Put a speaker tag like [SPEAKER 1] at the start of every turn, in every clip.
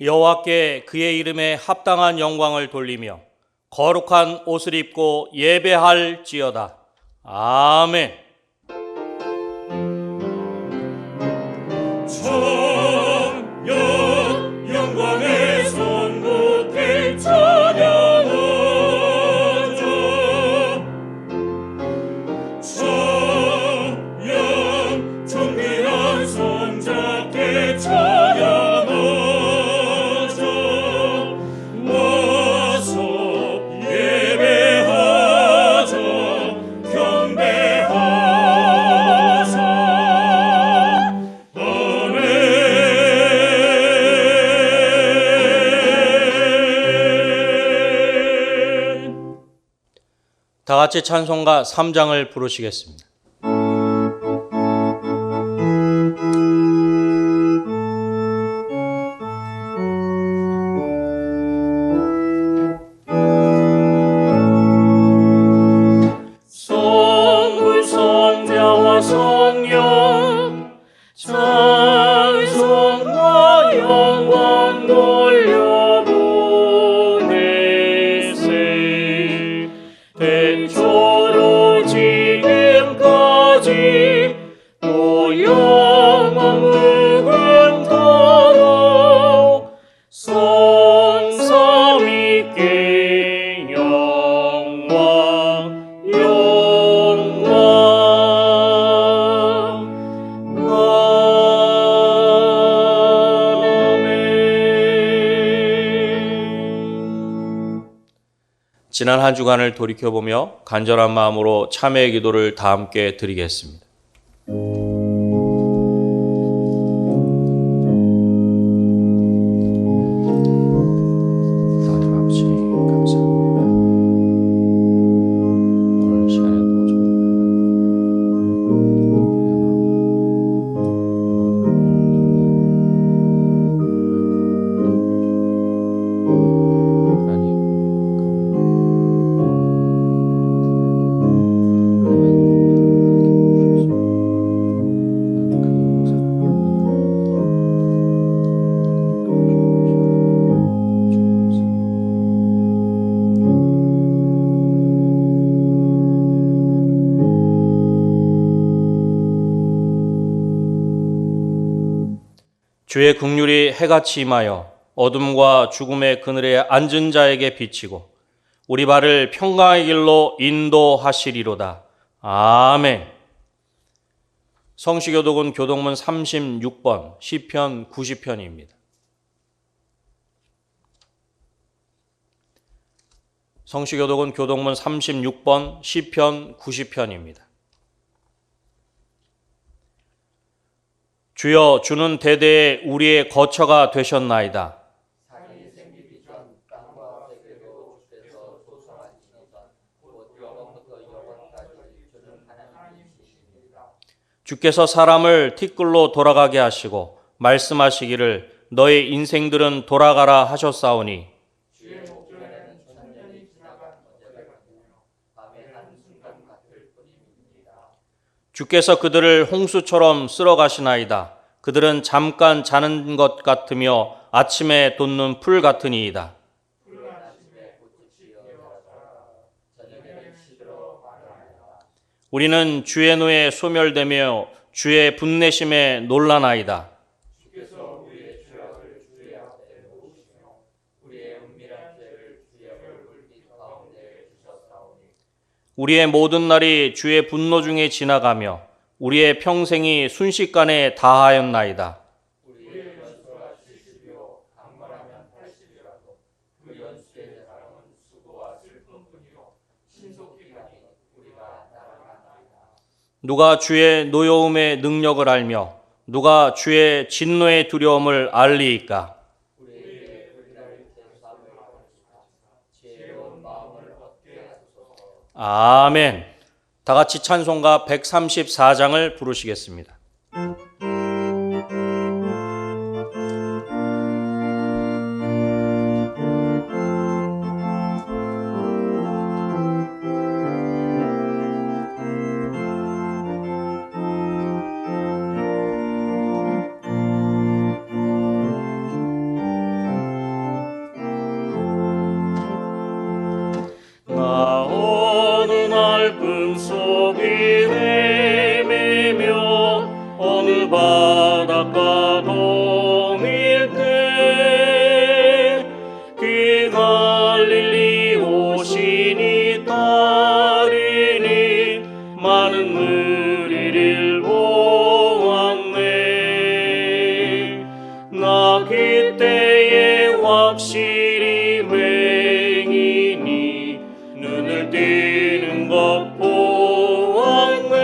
[SPEAKER 1] 여호와께 그의 이름에 합당한 영광을 돌리며 거룩한 옷을 입고 예배할지어다. 아멘.
[SPEAKER 2] 찬양 영광의 선곡해 찬양하자. 찬양 존귀한 성자께 찬양하자. 와서 예배하자. 경배하자.
[SPEAKER 1] 다 같이 찬송가 3장을 부르시겠습니다.
[SPEAKER 2] 성부 성자와 성령 찬송과 영광 돌려보내세. 대초로 지금까지 또 영원 무궁토록 성삼위께 영광 아멘.
[SPEAKER 1] 지난 한 주간을 돌이켜보며 간절한 마음으로 참회의 기도를 다 함께 드리겠습니다. 하나님 아버지 감사합니다. 오늘 시간에도 주의 긍휼이 해같이 임하여 어둠과 죽음의 그늘에 앉은 자에게 비치고 우리 발을 평강의 길로 인도하시리로다. 아멘. 성시교독은 교독문 36번 시편 90편입니다. 성시교독은 교독문 36번 시편 90편입니다. 주여, 주는 대대에 우리의 거처가 되셨나이다. 주께서 사람을 티끌로 돌아가게 하시고 말씀하시기를 너의 인생들은 돌아가라 하셨사오니 주께서 그들을 홍수처럼 쓸어가시나이다. 그들은 잠깐 자는 것 같으며 아침에 돋는 풀 같으니이다. 우리는 주의 노에 소멸되며 주의 분내심에 놀라나이다. 우리의 모든 날이 주의 분노 중에 지나가며 우리의 평생이 순식간에 다하였나이다. 누가 주의 노여움의 능력을 알며 누가 주의 진노의 두려움을 알리이까? 아멘. 다 같이 찬송가 134장을 부르시겠습니다.
[SPEAKER 2] 이를 보았네. 나 그때에 확실히 맹인이 눈을 뜨는 것 보았네.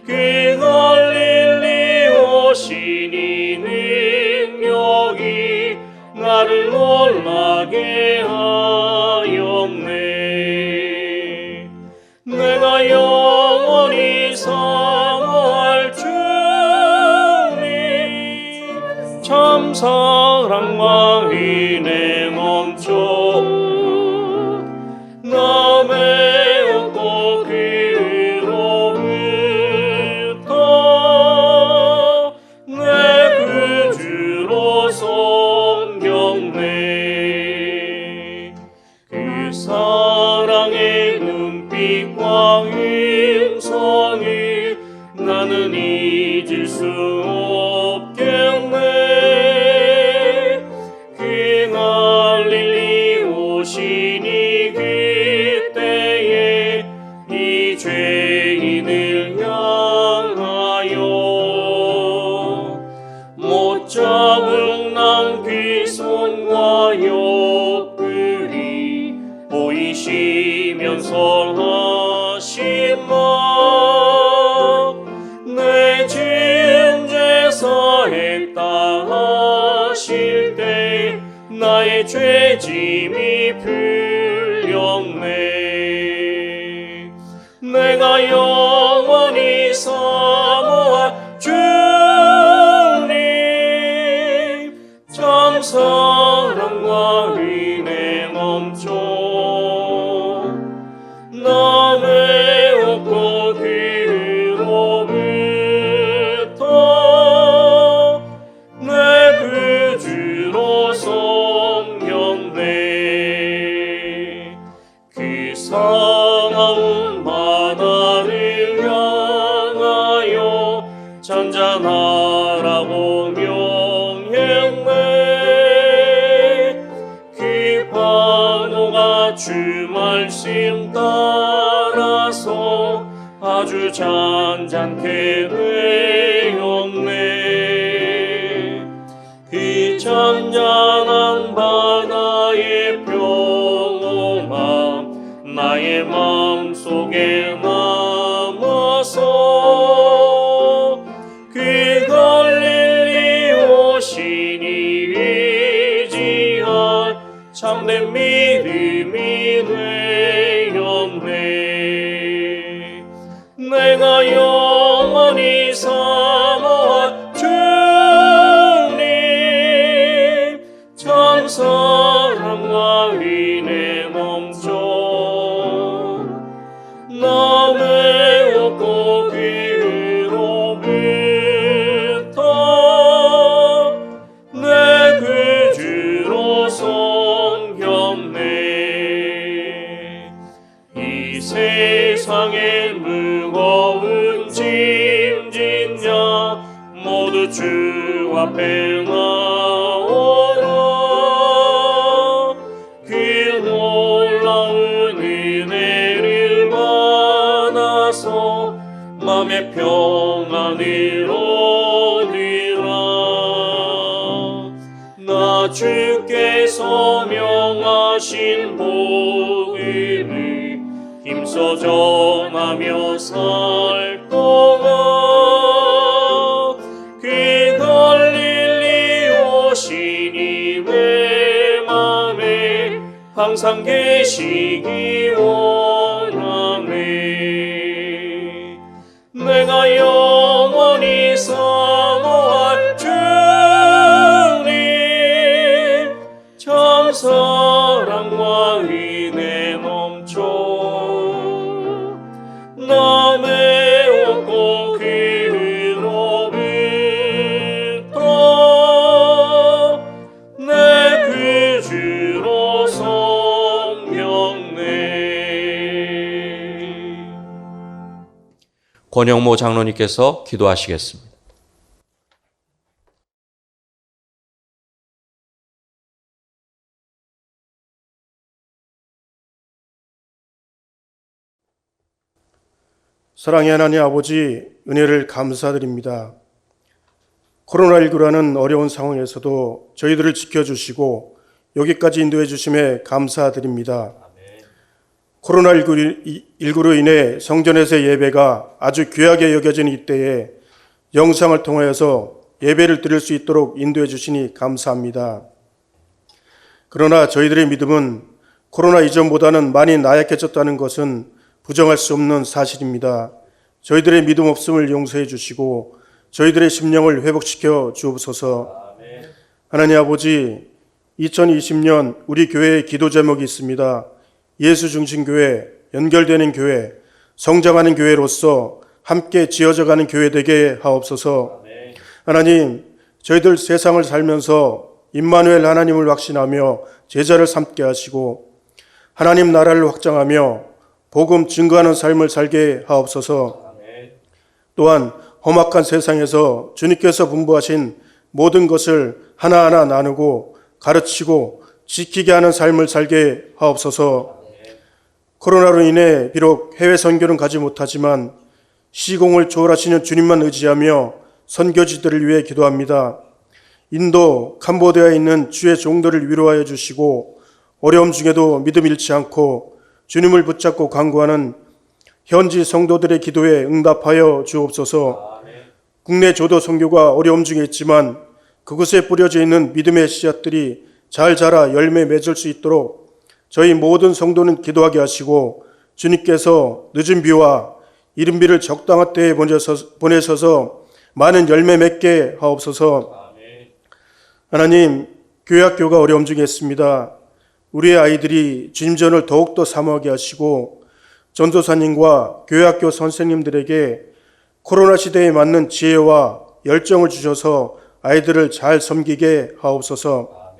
[SPEAKER 2] 그 갈릴리 오신 이 능력이 나를 놀라게 하였네. 내가 영원히 사모할 주님, 참 사랑과 은혜 넘쳐 남의 없고 그로부터 내 구주로 섬겼네. 그 사랑의 눈빛과 음성을 나는 잊을 수 없겠네. 그 갈릴리 오시니 그때에 이 죄인을 향하여 못 잡은 난 그 손과 옆구리 보이시면서 하신 말, 내 죄 사했다 하실 때 나의 죄짐이 풀렸네. 내가 영원히 사모할 주님, 참 사랑과 은혜 넘쳐 남의 없고 그로부터 내 구주로 섬겼네. 그 사나운 바다를 향하여 잔잔하라고 명했네. 그 파도가 주 말씀 따라서 아주 잔잔케 되었네. 그 잔잔한 바다의 평온함 나의 마음속에 남아서 그 갈릴리 오시니 의지할 참된 믿음이 되었네. 내가 영원히 사모할 주님, 참 사랑과 은혜 넘쳐 남의 없고 그로부터 내 구주로 섬겼네. 이 세상의 무거운 짐진 자 모두 주 앞에 나오라. 그 놀라운 은혜를 받아서 맘의 평안을 얻으라. 나 주께서 명하신 복음을 힘써 전하며 살 동안 그 갈릴리 오시니 내 맘에 항상 계시기 원하네. 내가 영원히 사모할 주님, 참 사랑과 은혜 넘쳐 남의 없고 그로부터 내 구주로 섬겼네.
[SPEAKER 1] 권영모 장로님께서 기도하시겠습니다.
[SPEAKER 3] 사랑의 하나님 아버지, 은혜를 감사드립니다. 코로나19라는 어려운 상황에서도 저희들을 지켜주시고 여기까지 인도해 주심에 감사드립니다. 코로나19로 인해 성전에서의 예배가 아주 귀하게 여겨지는 이때에 영상을 통하여서 예배를 드릴 수 있도록 인도해 주시니 감사합니다. 그러나 저희들의 믿음은 코로나 이전보다는 많이 나약해졌다는 것은 부정할 수 없는 사실입니다. 저희들의 믿음 없음을 용서해 주시고 저희들의 심령을 회복시켜 주옵소서. 하나님 아버지, 2020년 우리 교회의 기도 제목이 있습니다. 예수 중심 교회, 연결되는 교회, 성장하는 교회로서 함께 지어져가는 교회 되게 하옵소서. 하나님, 저희들 세상을 살면서 임마누엘 하나님을 확신하며 제자를 삼게 하시고 하나님 나라를 확장하며 복음 증거하는 삶을 살게 하옵소서. 또한 험악한 세상에서 주님께서 분부하신 모든 것을 하나하나 나누고 가르치고 지키게 하는 삶을 살게 하옵소서. 코로나로 인해 비록 해외 선교는 가지 못하지만 시공을 초월하시는 주님만 의지하며 선교지들을 위해 기도합니다. 인도, 캄보디아에 있는 주의 종들을 위로하여 주시고 어려움 중에도 믿음 잃지 않고 주님을 붙잡고 간구하는 현지 성도들의 기도에 응답하여 주옵소서. 국내 조도 선교가 어려움 중에 있지만 그곳에 뿌려져 있는 믿음의 씨앗들이 잘 자라 열매 맺을 수 있도록 저희 모든 성도는 기도하게 하시고 주님께서 늦은 비와 이른 비를 적당한 때에 보내셔서 많은 열매 맺게 하옵소서. 하나님, 교회 학교가 어려움 중에 있습니다. 우리의 아이들이 주님전을 더욱더 사모하게 하시고 전도사님과 교회학교 선생님들에게 코로나 시대에 맞는 지혜와 열정을 주셔서 아이들을 잘 섬기게 하옵소서.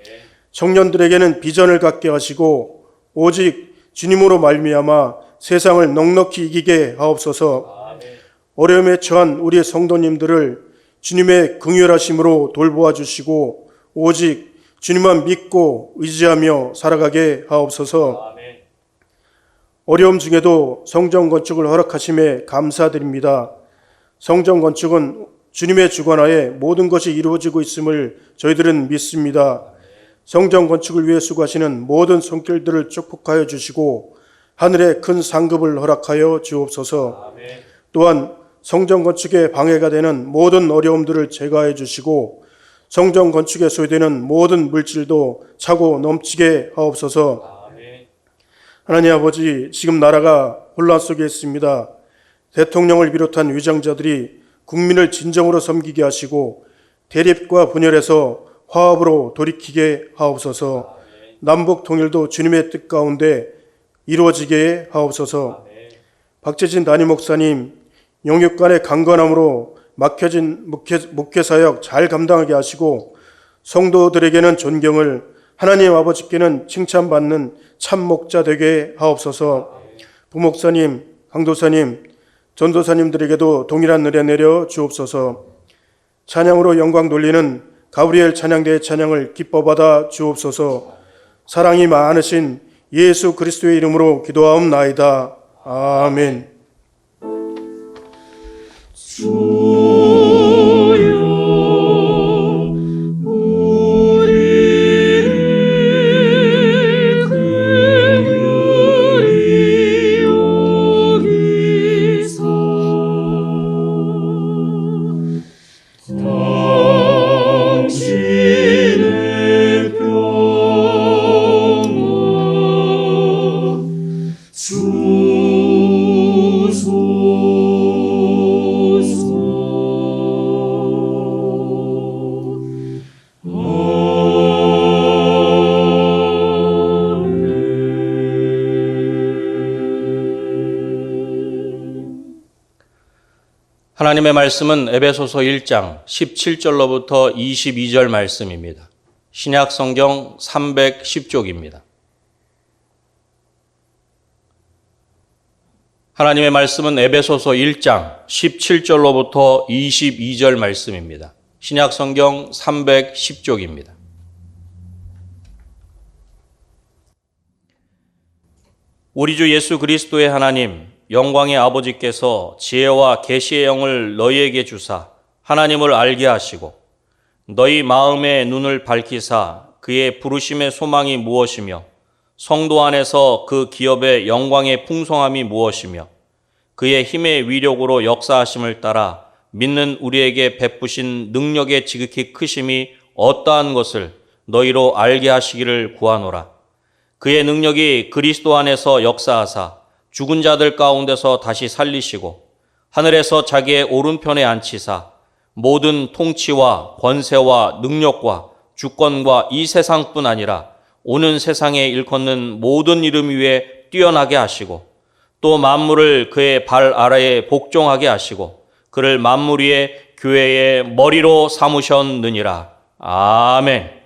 [SPEAKER 3] 청년들에게는 비전을 갖게 하시고 오직 주님으로 말미암아 세상을 넉넉히 이기게 하옵소서. 어려움에 처한 우리의 성도님들을 주님의 긍휼하심으로 돌보아 주시고 오직 주님만 믿고 의지하며 살아가게 하옵소서. 어려움 중에도 성전 건축을 허락하심에 감사드립니다. 성전 건축은 주님의 주관하에 모든 것이 이루어지고 있음을 저희들은 믿습니다. 성전 건축을 위해 수고하시는 모든 손길들을 축복하여 주시고 하늘의 큰 상급을 허락하여 주옵소서. 또한 성전 건축에 방해가 되는 모든 어려움들을 제거해 주시고 성전 건축에 소요되는 모든 물질도 차고 넘치게 하옵소서. 하나님 아버지, 지금 나라가 혼란 속에 있습니다. 대통령을 비롯한 위정자들이 국민을 진정으로 섬기게 하시고 대립과 분열에서 화합으로 돌이키게 하옵소서. 남북 통일도 주님의 뜻 가운데 이루어지게 하옵소서. 박재진 담임 목사님, 영육간의 강건함으로 막혀진 목회사역 잘 감당하게 하시고 성도들에게는 존경을, 하나님 아버지께는 칭찬받는 참 목자 되게 하옵소서. 부목사님, 강도사님, 전도사님들에게도 동일한 은혜 내려 주옵소서. 찬양으로 영광 돌리는 가브리엘 찬양대의 찬양을 기뻐 받아 주옵소서. 사랑이 많으신 예수 그리스도의 이름으로 기도하옵나이다. 아멘.
[SPEAKER 1] 하나님의 말씀은 에베소서 1장 17절로부터 22절 말씀입니다. 신약 성경 310쪽입니다. 하나님의 말씀은 에베소서 1장 17절로부터 22절 말씀입니다. 신약 성경 310쪽입니다. 우리 주 예수 그리스도의 하나님, 영광의 아버지께서 지혜와 계시의 영을 너희에게 주사 하나님을 알게 하시고 너희 마음의 눈을 밝히사 그의 부르심의 소망이 무엇이며 성도 안에서 그 기업의 영광의 풍성함이 무엇이며 그의 힘의 위력으로 역사하심을 따라 믿는 우리에게 베푸신 능력의 지극히 크심이 어떠한 것을 너희로 알게 하시기를 구하노라. 그의 능력이 그리스도 안에서 역사하사 죽은 자들 가운데서 다시 살리시고 하늘에서 자기의 오른편에 앉히사 모든 통치와 권세와 능력과 주권과 이 세상뿐 아니라 오는 세상에 일컫는 모든 이름 위에 뛰어나게 하시고 또 만물을 그의 발 아래에 복종하게 하시고 그를 만물 위에 교회의 머리로 삼으셨느니라. 아멘.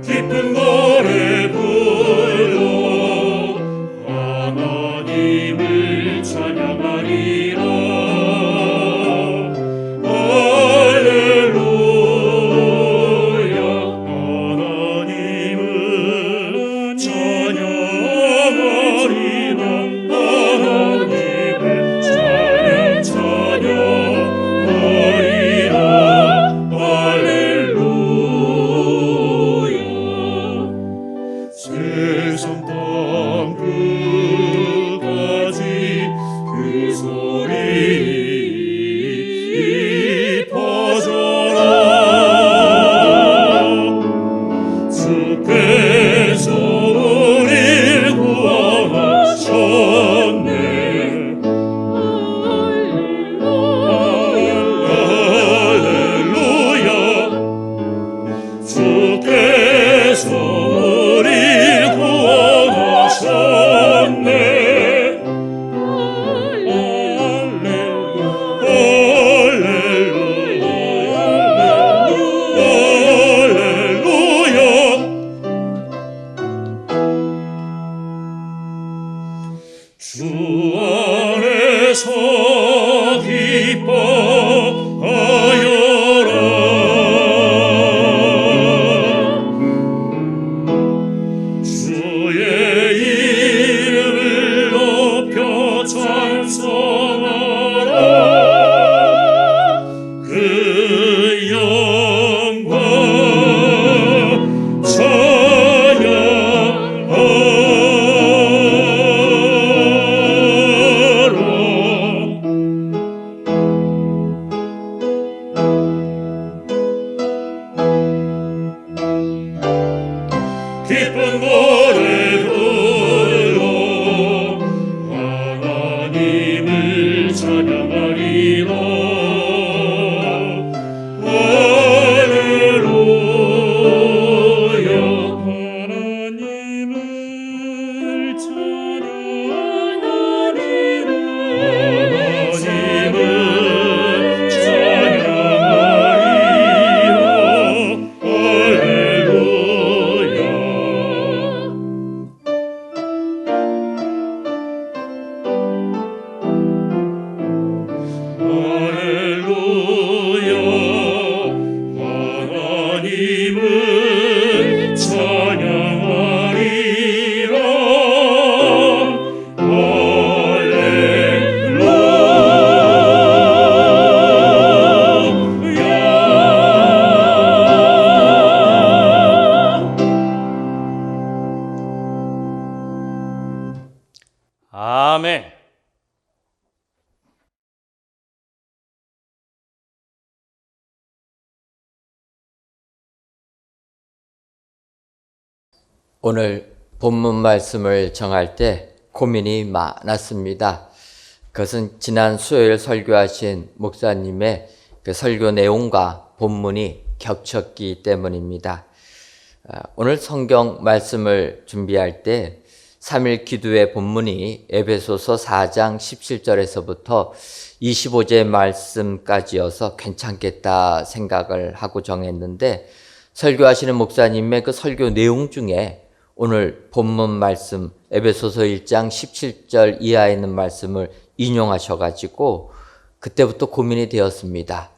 [SPEAKER 2] 깊은 노래 불러 하나님을 찬양하리라. 할렐루야. 하나님을 찬양하리라. 하나님을 찬양하리라. 할렐루야. 세상 땅 끝까지 그 소리 퍼져라. 주께서 우릴 구원하셨네. 할렐루야. 주께서 우릴 구원하셨네. 주 안에서 기뻐하여라. 주의 이름을 높여 찬송하라. 그 영광 기쁜 노래 불러 하나님을 찬양하리라. 할렐루야. 하나님을 찬양하리라. 하나님을 찬양하리라. 할렐루야. 할렐루야. 하나님을 찬양하리라. 할렐루야.
[SPEAKER 1] 아멘.
[SPEAKER 4] 오늘 본문 말씀을 정할 때 고민이 많았습니다. 그것은 지난 수요일 설교하신 목사님의 그 설교 내용과 본문이 겹쳤기 때문입니다. 오늘 성경 말씀을 준비할 때 3일 기도의 본문이 에베소서 4장 17절에서부터 25절 말씀까지여서 괜찮겠다 생각을 하고 정했는데, 설교하시는 목사님의 그 설교 내용 중에 오늘 본문 말씀 에베소서 1장 17절 이하에 있는 말씀을 인용하셔가지고 그때부터 고민이 되었습니다.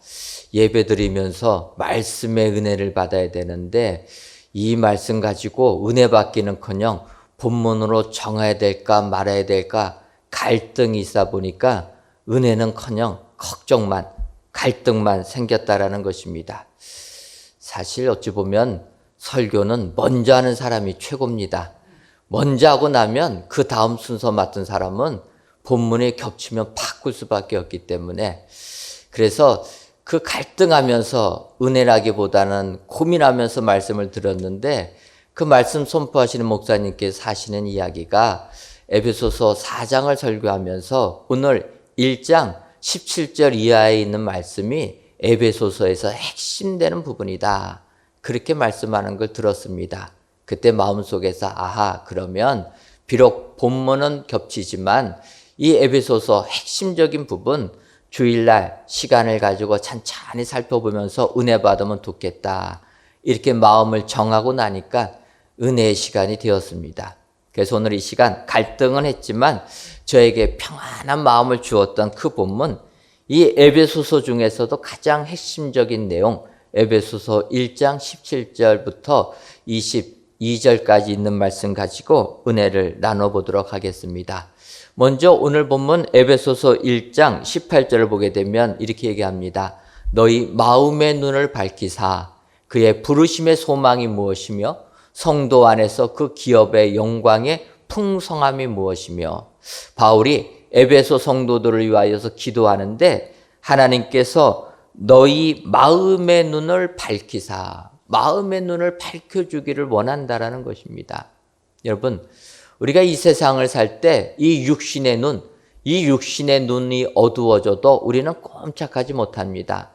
[SPEAKER 4] 예배 드리면서 말씀의 은혜를 받아야 되는데 이 말씀 가지고 은혜 받기는커녕 본문으로 정해야 될까 말아야 될까 갈등이 있어 보니까 은혜는커녕 걱정만 갈등만 생겼다라는 것입니다. 사실 어찌 보면 설교는 먼저 하는 사람이 최고입니다. 먼저 하고 나면 그 다음 순서 맡은 사람은 본문이 겹치면 바꿀 수밖에 없기 때문에 그래서 그 갈등하면서 은혜라기보다는 고민하면서 말씀을 들었는데 그 말씀 선포하시는 목사님께서 하시는 이야기가 에베소서 4장을 설교하면서 오늘 1장 17절 이하에 있는 말씀이 에베소서에서 핵심되는 부분이다. 그렇게 말씀하는 걸 들었습니다. 그때 마음속에서 아하, 그러면 비록 본문은 겹치지만 이 에베소서 핵심적인 부분 주일날 시간을 가지고 찬찬히 살펴보면서 은혜 받으면 좋겠다. 이렇게 마음을 정하고 나니까 은혜의 시간이 되었습니다. 그래서 오늘 이 시간 갈등은 했지만 저에게 평안한 마음을 주었던 그 본문, 이 에베소서 중에서도 가장 핵심적인 내용, 에베소서 1장 17절부터 22절까지 있는 말씀 가지고 은혜를 나눠보도록 하겠습니다. 먼저 오늘 본문 에베소서 1장 18절을 보게 되면 이렇게 얘기합니다. 너희 마음의 눈을 밝히사 그의 부르심의 소망이 무엇이며 성도 안에서 그 기업의 영광의 풍성함이 무엇이며 바울이 에베소 성도들을 위하여서 기도하는데 하나님께서 너희 마음의 눈을 밝히사 마음의 눈을 밝혀주기를 원한다라는 것입니다. 여러분 우리가 이 세상을 살 때 이 육신의 눈, 이 육신의 눈이 어두워져도 우리는 꼼짝하지 못합니다.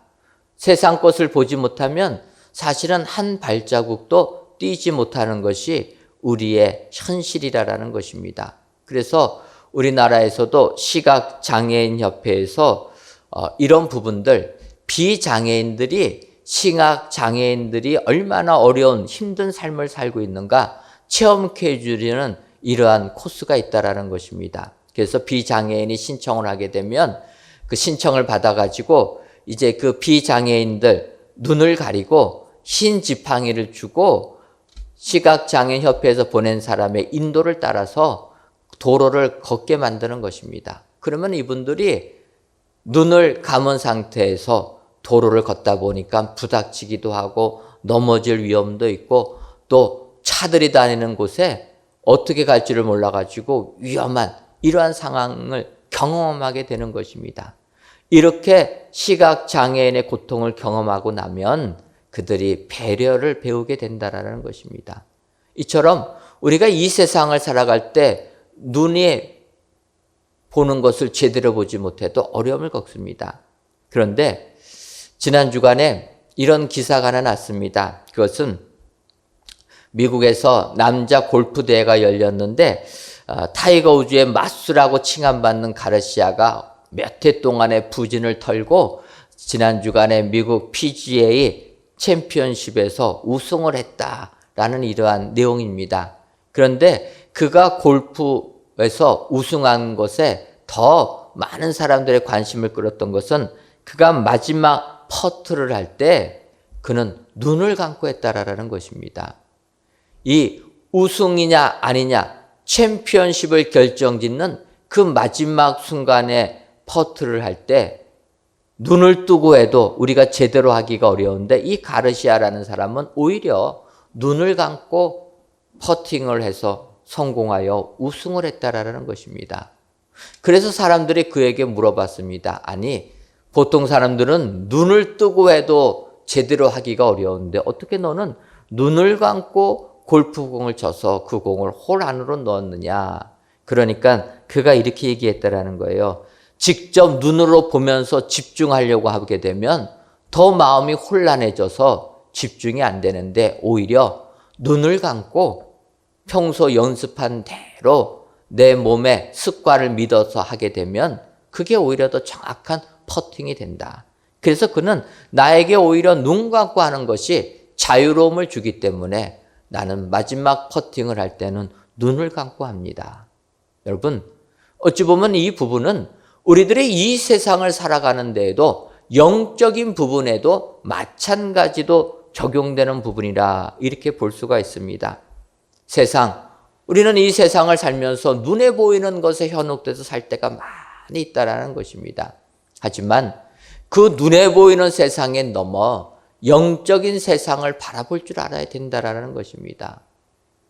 [SPEAKER 4] 세상 것을 보지 못하면 사실은 한 발자국도 뛰지 못하는 것이 우리의 현실이라는 것입니다. 그래서 우리나라에서도 시각장애인협회에서 이런 부분들, 비장애인들이 시각장애인들이 얼마나 어려운 힘든 삶을 살고 있는가 체험케 해주려는 이러한 코스가 있다라는 것입니다. 그래서 비장애인이 신청을 하게 되면 그 신청을 받아가지고 이제 그 비장애인들 눈을 가리고 흰 지팡이를 주고 시각장애인협회에서 보낸 사람의 인도를 따라서 도로를 걷게 만드는 것입니다. 그러면 이분들이 눈을 감은 상태에서 도로를 걷다 보니까 부닥치기도 하고 넘어질 위험도 있고 또 차들이 다니는 곳에 어떻게 갈지를 몰라가지고 위험한 이러한 상황을 경험하게 되는 것입니다. 이렇게 시각장애인의 고통을 경험하고 나면 그들이 배려를 배우게 된다는 것입니다. 이처럼 우리가 이 세상을 살아갈 때 눈이 보는 것을 제대로 보지 못해도 어려움을 겪습니다. 그런데 지난 주간에 이런 기사가 하나 났습니다. 그것은 미국에서 남자 골프 대회가 열렸는데 타이거 우즈의 마수라고 칭함받는 가르시아가 몇 해 동안의 부진을 털고 지난 주간에 미국 PGA 챔피언십에서 우승을 했다라는 이러한 내용입니다. 그런데 그가 골프에서 우승한 것에 더 많은 사람들의 관심을 끌었던 것은 그가 마지막 퍼트를 할 때 그는 눈을 감고 했다라는 것입니다. 이 우승이냐 아니냐 챔피언십을 결정짓는 그 마지막 순간에 퍼트를 할 때 눈을 뜨고 해도 우리가 제대로 하기가 어려운데 이 가르시아라는 사람은 오히려 눈을 감고 퍼팅을 해서 성공하여 우승을 했다라는 것입니다. 그래서 사람들이 그에게 물어봤습니다. 아니 보통 사람들은 눈을 뜨고 해도 제대로 하기가 어려운데 어떻게 너는 눈을 감고 골프공을 쳐서 그 공을 홀 안으로 넣었느냐. 그러니까 그가 이렇게 얘기했다라는 거예요. 직접 눈으로 보면서 집중하려고 하게 되면 더 마음이 혼란해져서 집중이 안 되는데 오히려 눈을 감고 평소 연습한 대로 내 몸의 습관을 믿어서 하게 되면 그게 오히려 더 정확한 퍼팅이 된다. 그래서 그는 나에게 오히려 눈 감고 하는 것이 자유로움을 주기 때문에 나는 마지막 퍼팅을 할 때는 눈을 감고 합니다. 여러분, 어찌 보면 이 부분은 우리들의 이 세상을 살아가는 데에도 영적인 부분에도 마찬가지도 적용되는 부분이라 이렇게 볼 수가 있습니다. 우리는 이 세상을 살면서 눈에 보이는 것에 현혹돼서 살 때가 많이 있다라는 것입니다. 하지만 그 눈에 보이는 세상에 넘어 영적인 세상을 바라볼 줄 알아야 된다라는 것입니다.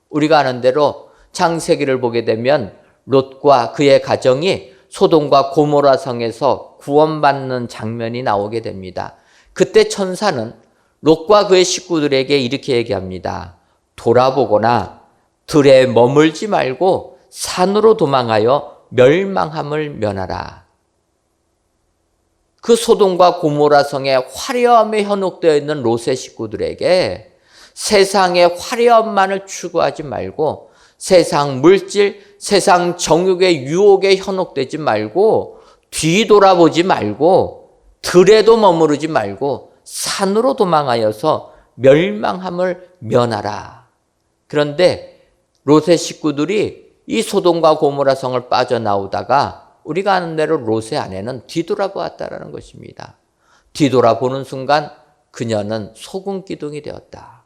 [SPEAKER 4] 우리가 아는 대로 창세기를 보게 되면 롯과 그의 가정이 소돔과 고모라 성에서 구원받는 장면이 나오게 됩니다. 그때 천사는 롯과 그의 식구들에게 이렇게 얘기합니다. 돌아보거나 들에 머물지 말고 산으로 도망하여 멸망함을 면하라. 그 소돔과 고모라 성의 화려함에 현혹되어 있는 롯의 식구들에게 세상의 화려함만을 추구하지 말고 세상 물질, 세상 정욕의 유혹에 현혹되지 말고 뒤돌아보지 말고 들에도 머무르지 말고 산으로 도망하여서 멸망함을 면하라. 그런데 롯의 식구들이 이 소돔과 고모라 성을 빠져나오다가 우리가 아는 대로 롯의 아내는 뒤돌아보았다라는 것입니다. 뒤돌아보는 순간 그녀는 소금 기둥이 되었다.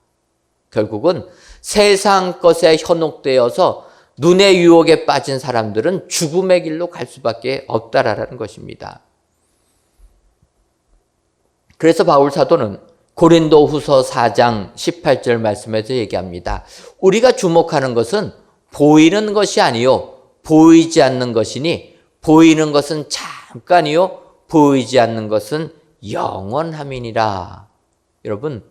[SPEAKER 4] 결국은 세상 것에 현혹되어서 눈의 유혹에 빠진 사람들은 죽음의 길로 갈 수밖에 없다라는 것입니다. 그래서 바울 사도는 고린도 후서 4장 18절 말씀에서 얘기합니다. 우리가 주목하는 것은 보이는 것이 아니요 보이지 않는 것이니 보이는 것은 잠깐이요 보이지 않는 것은 영원함이니라. 여러분,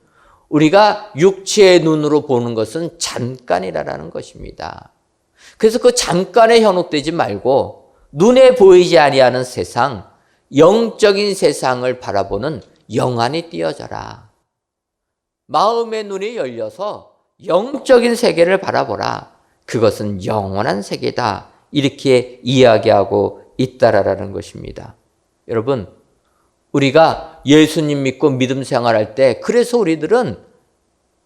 [SPEAKER 4] 우리가 육체의 눈으로 보는 것은 잠깐이라는 것입니다. 그래서 그 잠깐에 현혹되지 말고 눈에 보이지 아니하는 세상, 영적인 세상을 바라보는 영안이 띄어져라. 마음의 눈이 열려서 영적인 세계를 바라보라. 그것은 영원한 세계다. 이렇게 이야기하고 있다라는 것입니다. 여러분, 우리가 예수님 믿고 믿음 생활할 때 그래서 우리들은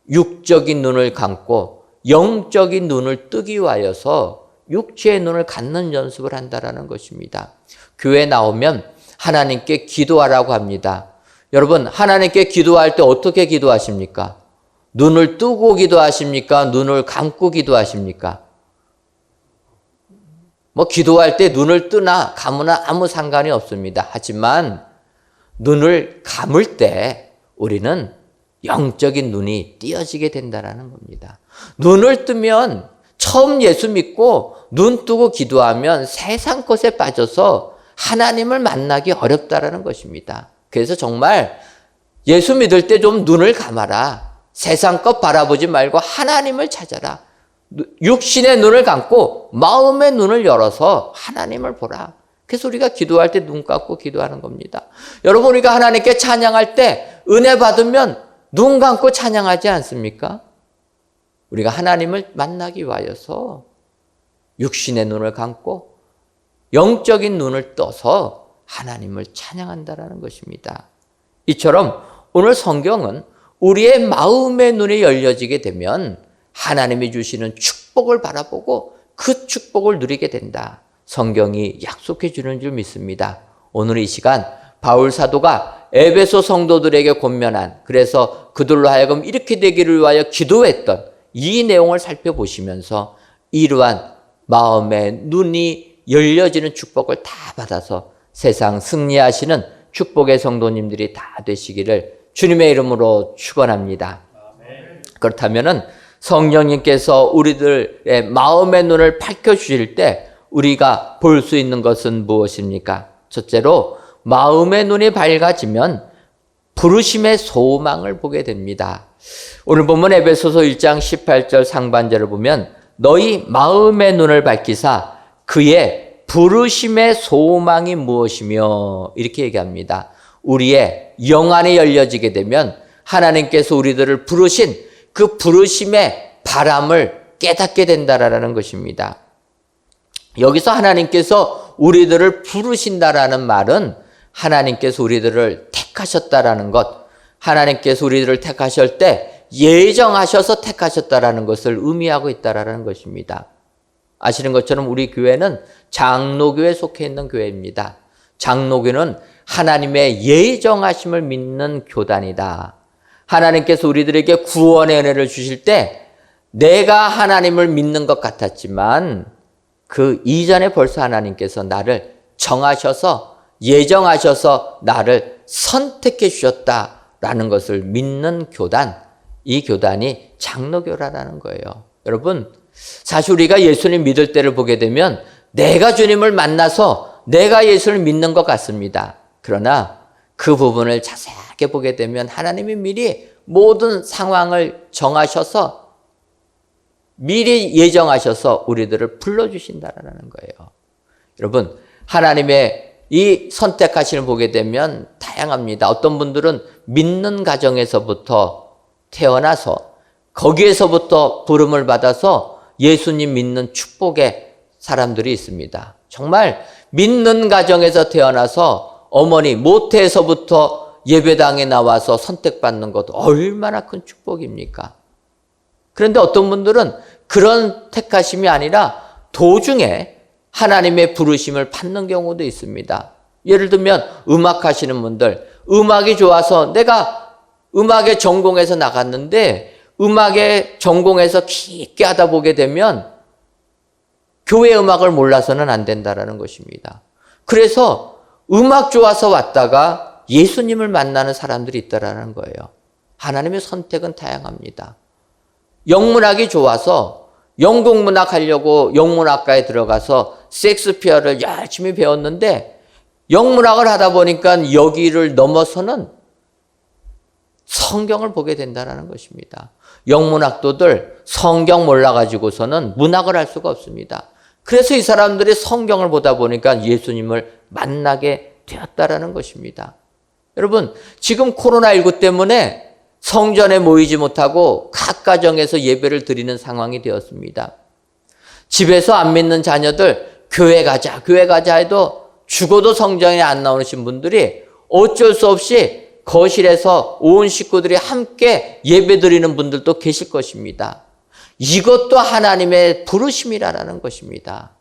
[SPEAKER 4] 육적인 눈을 감고 영적인 눈을 뜨기 위하여서 육체의 눈을 갖는 연습을 한다라는 것입니다. 교회 나오면 하나님께 기도하라고 합니다. 여러분, 하나님께 기도할 때 어떻게 기도하십니까? 눈을 뜨고 기도하십니까? 눈을 감고 기도하십니까? 기도할 때 눈을 뜨나 감으나 아무 상관이 없습니다. 하지만 눈을 감을 때 우리는 영적인 눈이 띄어지게 된다는 겁니다. 눈을 뜨면 처음 예수 믿고 눈 뜨고 기도하면 세상 것에 빠져서 하나님을 만나기 어렵다는 것입니다. 그래서 정말 예수 믿을 때 좀 눈을 감아라. 세상 것 바라보지 말고 하나님을 찾아라. 육신의 눈을 감고 마음의 눈을 열어서 하나님을 보라. 그래서 우리가 기도할 때 눈 감고 기도하는 겁니다. 여러분, 우리가 하나님께 찬양할 때 은혜 받으면 눈 감고 찬양하지 않습니까? 우리가 하나님을 만나기 위하여서 육신의 눈을 감고 영적인 눈을 떠서 하나님을 찬양한다는 것입니다. 이처럼 오늘 성경은 우리의 마음의 눈이 열려지게 되면 하나님이 주시는 축복을 바라보고 그 축복을 누리게 된다. 성경이 약속해 주는 줄 믿습니다. 오늘 이 시간 바울 사도가 에베소 성도들에게 권면한, 그래서 그들로 하여금 이렇게 되기를 위하여 기도했던 이 내용을 살펴보시면서 이러한 마음의 눈이 열려지는 축복을 다 받아서 세상 승리하시는 축복의 성도님들이 다 되시기를 주님의 이름으로 축원합니다. 그렇다면은 성령님께서 우리들의 마음의 눈을 밝혀주실 때 우리가 볼 수 있는 것은 무엇입니까? 첫째로 마음의 눈이 밝아지면 부르심의 소망을 보게 됩니다. 오늘 본문 에베소서 1장 18절 상반절을 보면 너희 마음의 눈을 밝히사 그의 부르심의 소망이 무엇이며 이렇게 얘기합니다. 우리의 영안이 열려지게 되면 하나님께서 우리들을 부르신 그 부르심의 바람을 깨닫게 된다라는 것입니다. 여기서 하나님께서 우리들을 부르신다라는 말은 하나님께서 우리들을 택하셨다라는 것, 하나님께서 우리들을 택하실 때 예정하셔서 택하셨다라는 것을 의미하고 있다라는 것입니다. 아시는 것처럼 우리 교회는 장로교에 속해 있는 교회입니다. 장로교는 하나님의 예정하심을 믿는 교단이다. 하나님께서 우리들에게 구원의 은혜를 주실 때 내가 하나님을 믿는 것 같았지만 그 이전에 벌써 하나님께서 나를 정하셔서 예정하셔서 나를 선택해 주셨다라는 것을 믿는 교단, 이 교단이 장로교라는 거예요. 여러분, 사실 우리가 예수님 믿을 때를 보게 되면 내가 주님을 만나서 내가 예수를 믿는 것 같습니다. 그러나 그 부분을 자세하게 보게 되면 하나님이 미리 모든 상황을 정하셔서 미리 예정하셔서 우리들을 불러주신다는 거예요. 여러분, 하나님의 이 선택하심을 보게 되면 다양합니다. 어떤 분들은 믿는 가정에서부터 태어나서 거기에서부터 부름을 받아서 예수님 믿는 축복의 사람들이 있습니다. 정말 믿는 가정에서 태어나서 어머니 모태에서부터 예배당에 나와서 선택받는 것 얼마나 큰 축복입니까? 그런데 어떤 분들은 그런 택하심이 아니라 도중에 하나님의 부르심을 받는 경우도 있습니다. 예를 들면 음악 하시는 분들, 음악이 좋아서 내가 음악에 전공해서 나갔는데 음악에 전공해서 깊게 하다 보게 되면 교회 음악을 몰라서는 안 된다는 것입니다. 그래서 음악 좋아서 왔다가 예수님을 만나는 사람들이 있다는 거예요. 하나님의 선택은 다양합니다. 영문학이 좋아서 영국문학 하려고 영문학과에 들어가서 셰익스피어를 열심히 배웠는데 영문학을 하다 보니까 여기를 넘어서는 성경을 보게 된다는 것입니다. 영문학도들 성경 몰라가지고서는 문학을 할 수가 없습니다. 그래서 이 사람들이 성경을 보다 보니까 예수님을 만나게 되었다라는 것입니다. 여러분, 지금 코로나19 때문에 성전에 모이지 못하고 각 가정에서 예배를 드리는 상황이 되었습니다. 집에서 안 믿는 자녀들 교회 가자 해도 죽어도 성전에 안 나오신 분들이 어쩔 수 없이 거실에서 온 식구들이 함께 예배 드리는 분들도 계실 것입니다. 이것도 하나님의 부르심이라는 것입니다.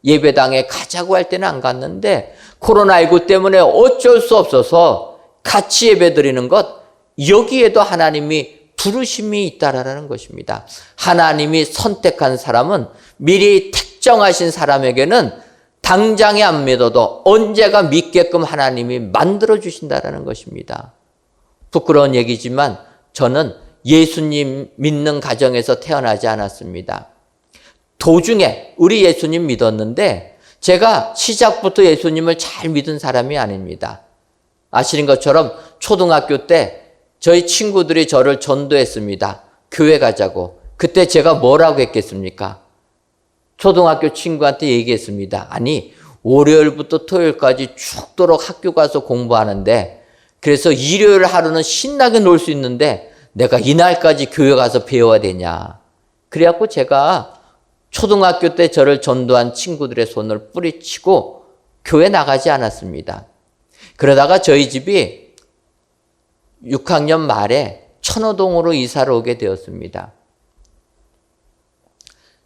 [SPEAKER 4] 예배당에 가자고 할 때는 안 갔는데 코로나19 때문에 어쩔 수 없어서 같이 예배 드리는 것, 여기에도 하나님이 부르심이 있다라는 것입니다. 하나님이 선택한 사람은 미리 택정하신 사람에게는 당장에 안 믿어도 언제가 믿게끔 하나님이 만들어 주신다라는 것입니다. 부끄러운 얘기지만 저는 예수님 믿는 가정에서 태어나지 않았습니다. 도중에 우리 예수님 믿었는데 제가 시작부터 예수님을 잘 믿은 사람이 아닙니다. 아시는 것처럼 초등학교 때 저희 친구들이 저를 전도했습니다. 교회 가자고. 그때 제가 뭐라고 했겠습니까? 초등학교 친구한테 얘기했습니다. 아니, 월요일부터 토요일까지 죽도록 학교 가서 공부하는데 그래서 일요일 하루는 신나게 놀 수 있는데 내가 이날까지 교회 가서 배워야 되냐. 그래갖고 제가 초등학교 때 저를 전도한 친구들의 손을 뿌리치고 교회 나가지 않았습니다. 그러다가 저희 집이 6학년 말에 천호동으로 이사를 오게 되었습니다.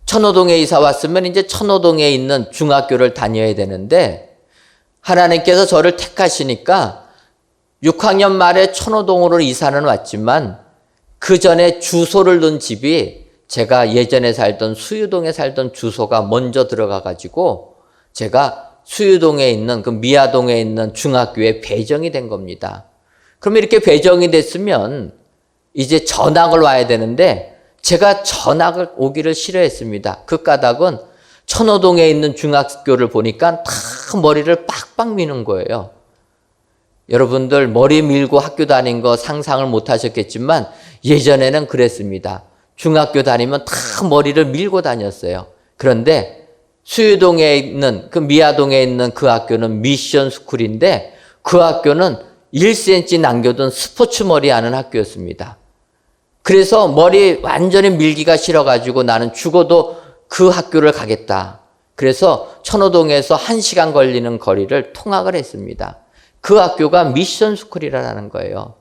[SPEAKER 4] 천호동에 이사 왔으면 이제 천호동에 있는 중학교를 다녀야 되는데 하나님께서 저를 택하시니까 6학년 말에 천호동으로 이사는 왔지만 그 전에 주소를 넣은 집이 제가 예전에 살던 수유동에 살던 주소가 먼저 들어가 가지고 제가 수유동에 있는 그 미아동에 있는 중학교에 배정이 된 겁니다. 그럼 이렇게 배정이 됐으면 이제 전학을 와야 되는데 제가 전학을 오기를 싫어했습니다. 그 까닭은 천호동에 있는 중학교를 보니까 다 머리를 빡빡 미는 거예요. 여러분들 머리 밀고 학교 다닌 거 상상을 못 하셨겠지만 예전에는 그랬습니다. 중학교 다니면 다 머리를 밀고 다녔어요. 그런데 수유동에 있는 그 미아동에 있는 그 학교는 미션 스쿨인데 그 학교는 1cm 남겨둔 스포츠 머리 하는 학교였습니다. 그래서 머리 완전히 밀기가 싫어가지고 나는 죽어도 그 학교를 가겠다. 그래서 천호동에서 1시간 걸리는 거리를 통학을 했습니다. 그 학교가 미션 스쿨이라는 거예요.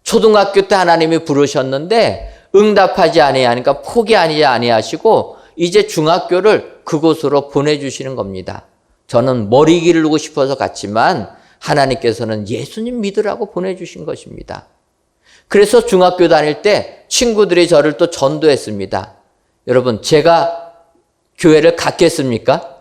[SPEAKER 4] 초등학교 때 하나님이 부르셨는데 응답하지 아니하니까 포기하지 아니하시고 이제 중학교를 그곳으로 보내주시는 겁니다. 저는 머리 기르고 싶어서 갔지만 하나님께서는 예수님 믿으라고 보내주신 것입니다. 그래서 중학교 다닐 때 친구들이 저를 또 전도했습니다. 여러분, 제가 교회를 갔겠습니까?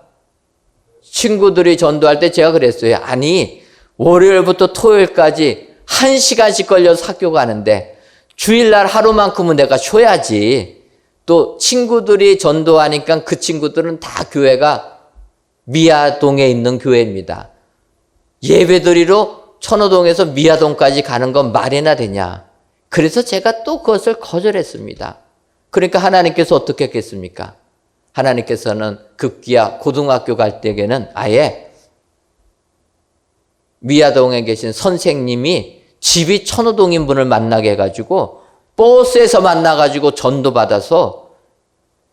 [SPEAKER 4] 친구들이 전도할 때 제가 그랬어요. 아니, 월요일부터 토요일까지 1시간씩 걸려서 학교 가는데 주일날 하루만큼은 내가 쉬어야지. 또 친구들이 전도하니까 그 친구들은 다 교회가 미아동에 있는 교회입니다. 예배드리러 천호동에서 미아동까지 가는 건 말이나 되냐. 그래서 제가 또 그것을 거절했습니다. 그러니까 하나님께서 어떻게 했겠습니까? 하나님께서는 급기야 고등학교 갈 때에는 아예 미아동에 계신 선생님이 집이 천호동인 분을 만나게 해가지고 버스에서 만나가지고 전도받아서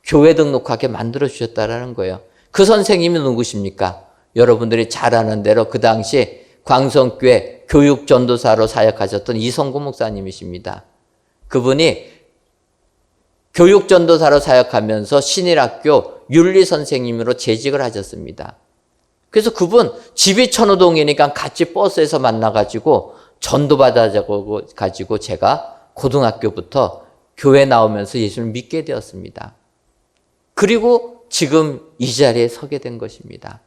[SPEAKER 4] 교회 등록하게 만들어주셨다는 거예요. 그 선생님이 누구십니까? 여러분들이 잘 아는 대로 그 당시 광성교회 교육전도사로 사역하셨던 이성구 목사님이십니다. 그분이 교육전도사로 사역하면서 신일학교 윤리선생님으로 재직을 하셨습니다. 그래서 그분 집이 천호동이니까 같이 버스에서 만나가지고 전도받아가지고 제가 고등학교부터 교회 나오면서 예수를 믿게 되었습니다. 그리고 지금 이 자리에 서게 된 것입니다.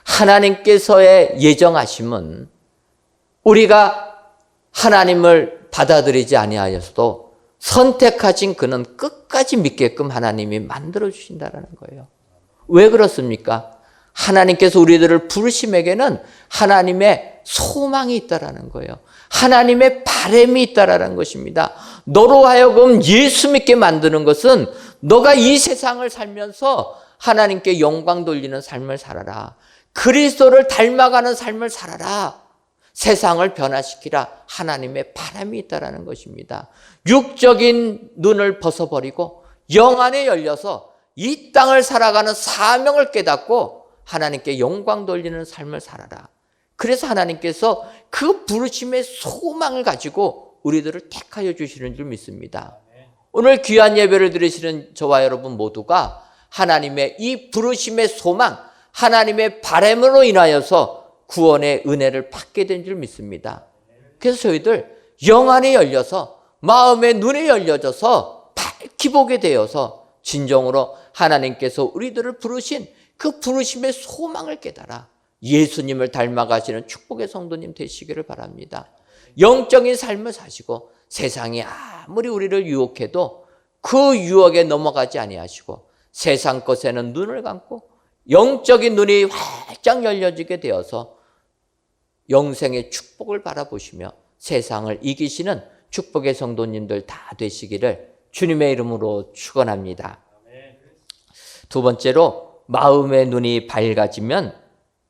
[SPEAKER 4] 하나님께서의 예정하심은 우리가 하나님을 받아들이지 아니하여서도 선택하신 그는 끝까지 믿게끔 하나님이 만들어주신다는 거예요. 왜 그렇습니까? 하나님께서 우리들을 부르심에게는 하나님의 소망이 있다라는 거예요. 하나님의 바람이 있다라는 것입니다. 너로 하여금 예수 믿게 만드는 것은 너가 이 세상을 살면서 하나님께 영광 돌리는 삶을 살아라. 그리스도를 닮아가는 삶을 살아라. 세상을 변화시키라. 하나님의 바람이 있다라는 것입니다. 육적인 눈을 벗어버리고 영 안에 열려서 이 땅을 살아가는 사명을 깨닫고 하나님께 영광 돌리는 삶을 살아라. 그래서 하나님께서 그 부르심의 소망을 가지고 우리들을 택하여 주시는 줄 믿습니다. 오늘 귀한 예배를 드리시는 저와 여러분 모두가 하나님의 이 부르심의 소망, 하나님의 바람으로 인하여서 구원의 은혜를 받게 된 줄 믿습니다. 그래서 저희들 영 안에 열려서 마음의 눈이 열려져서 밝히 보게 되어서 진정으로 하나님께서 우리들을 부르신 그 부르심의 소망을 깨달아 예수님을 닮아가시는 축복의 성도님 되시기를 바랍니다. 영적인 삶을 사시고 세상이 아무리 우리를 유혹해도 그 유혹에 넘어가지 아니하시고 세상 것에는 눈을 감고 영적인 눈이 활짝 열려지게 되어서 영생의 축복을 바라보시며 세상을 이기시는 축복의 성도님들 다 되시기를 주님의 이름으로 축원합니다. 두 번째로 마음의 눈이 밝아지면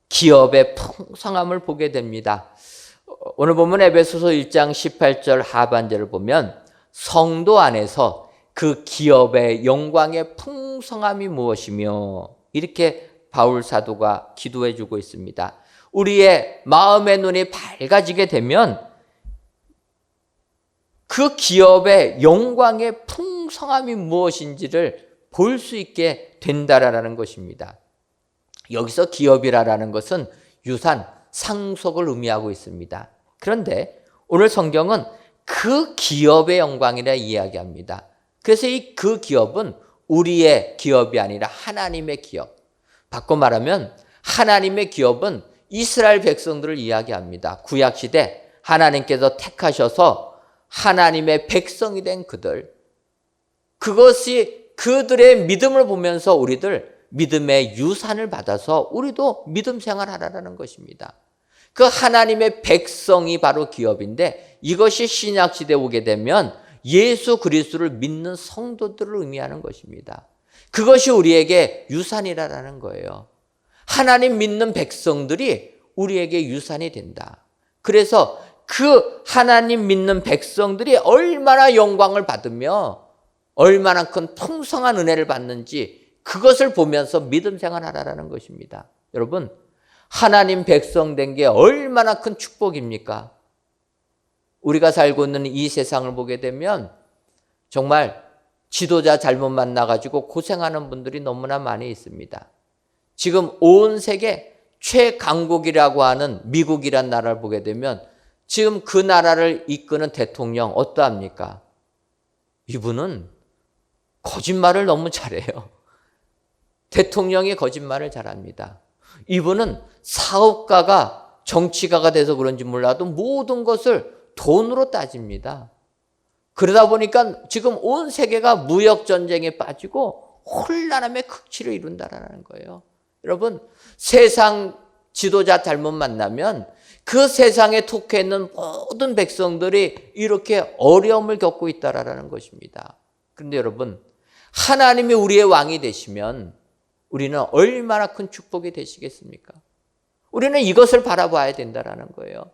[SPEAKER 4] 기업의 풍성함을 보게 됩니다. 오늘 보면 에베소서 1장 18절 하반절을 보면 성도 안에서 그 기업의 영광의 풍성함이 무엇이며 이렇게 바울 사도가 기도해 주고 있습니다. 우리의 마음의 눈이 밝아지게 되면 그 기업의 영광의 풍성함이 무엇인지를 볼 수 있게 된다라는 것입니다. 여기서 기업이라는 것은 유산, 상속을 의미하고 있습니다. 그런데 오늘 성경은 그 기업의 영광이라 이야기합니다. 그래서 그 기업은 우리의 기업이 아니라 하나님의 기업. 바꿔 말하면 하나님의 기업은 이스라엘 백성들을 이야기합니다. 구약시대 하나님께서 택하셔서 하나님의 백성이 된 그들. 그것이 그들의 믿음을 보면서 우리들 믿음의 유산을 받아서 우리도 믿음 생활하라는 것입니다. 그 하나님의 백성이 바로 기업인데 이것이 신약시대에 오게 되면 예수 그리스도를 믿는 성도들을 의미하는 것입니다. 그것이 우리에게 유산이라는 거예요. 하나님 믿는 백성들이 우리에게 유산이 된다. 그래서 그 하나님 믿는 백성들이 얼마나 영광을 받으며 얼마나 큰 풍성한 은혜를 받는지 그것을 보면서 믿음 생활하라는 것입니다. 여러분, 하나님 백성 된 게 얼마나 큰 축복입니까? 우리가 살고 있는 이 세상을 보게 되면 정말 지도자 잘못 만나가지고 고생하는 분들이 너무나 많이 있습니다. 지금 온 세계 최강국이라고 하는 미국이란 나라를 보게 되면 지금 그 나라를 이끄는 대통령 어떠합니까? 이분은 거짓말을 너무 잘해요. 대통령이 거짓말을 잘합니다. 이분은 사업가가 정치가가 돼서 그런지 몰라도 모든 것을 돈으로 따집니다. 그러다 보니까 지금 온 세계가 무역전쟁에 빠지고 혼란함의 극치를 이룬다라는 거예요. 여러분, 세상 지도자 잘못 만나면 그 세상에 속해 있는 모든 백성들이 이렇게 어려움을 겪고 있다라는 것입니다. 그런데 여러분, 하나님이 우리의 왕이 되시면 우리는 얼마나 큰 축복이 되시겠습니까? 우리는 이것을 바라봐야 된다라는 거예요.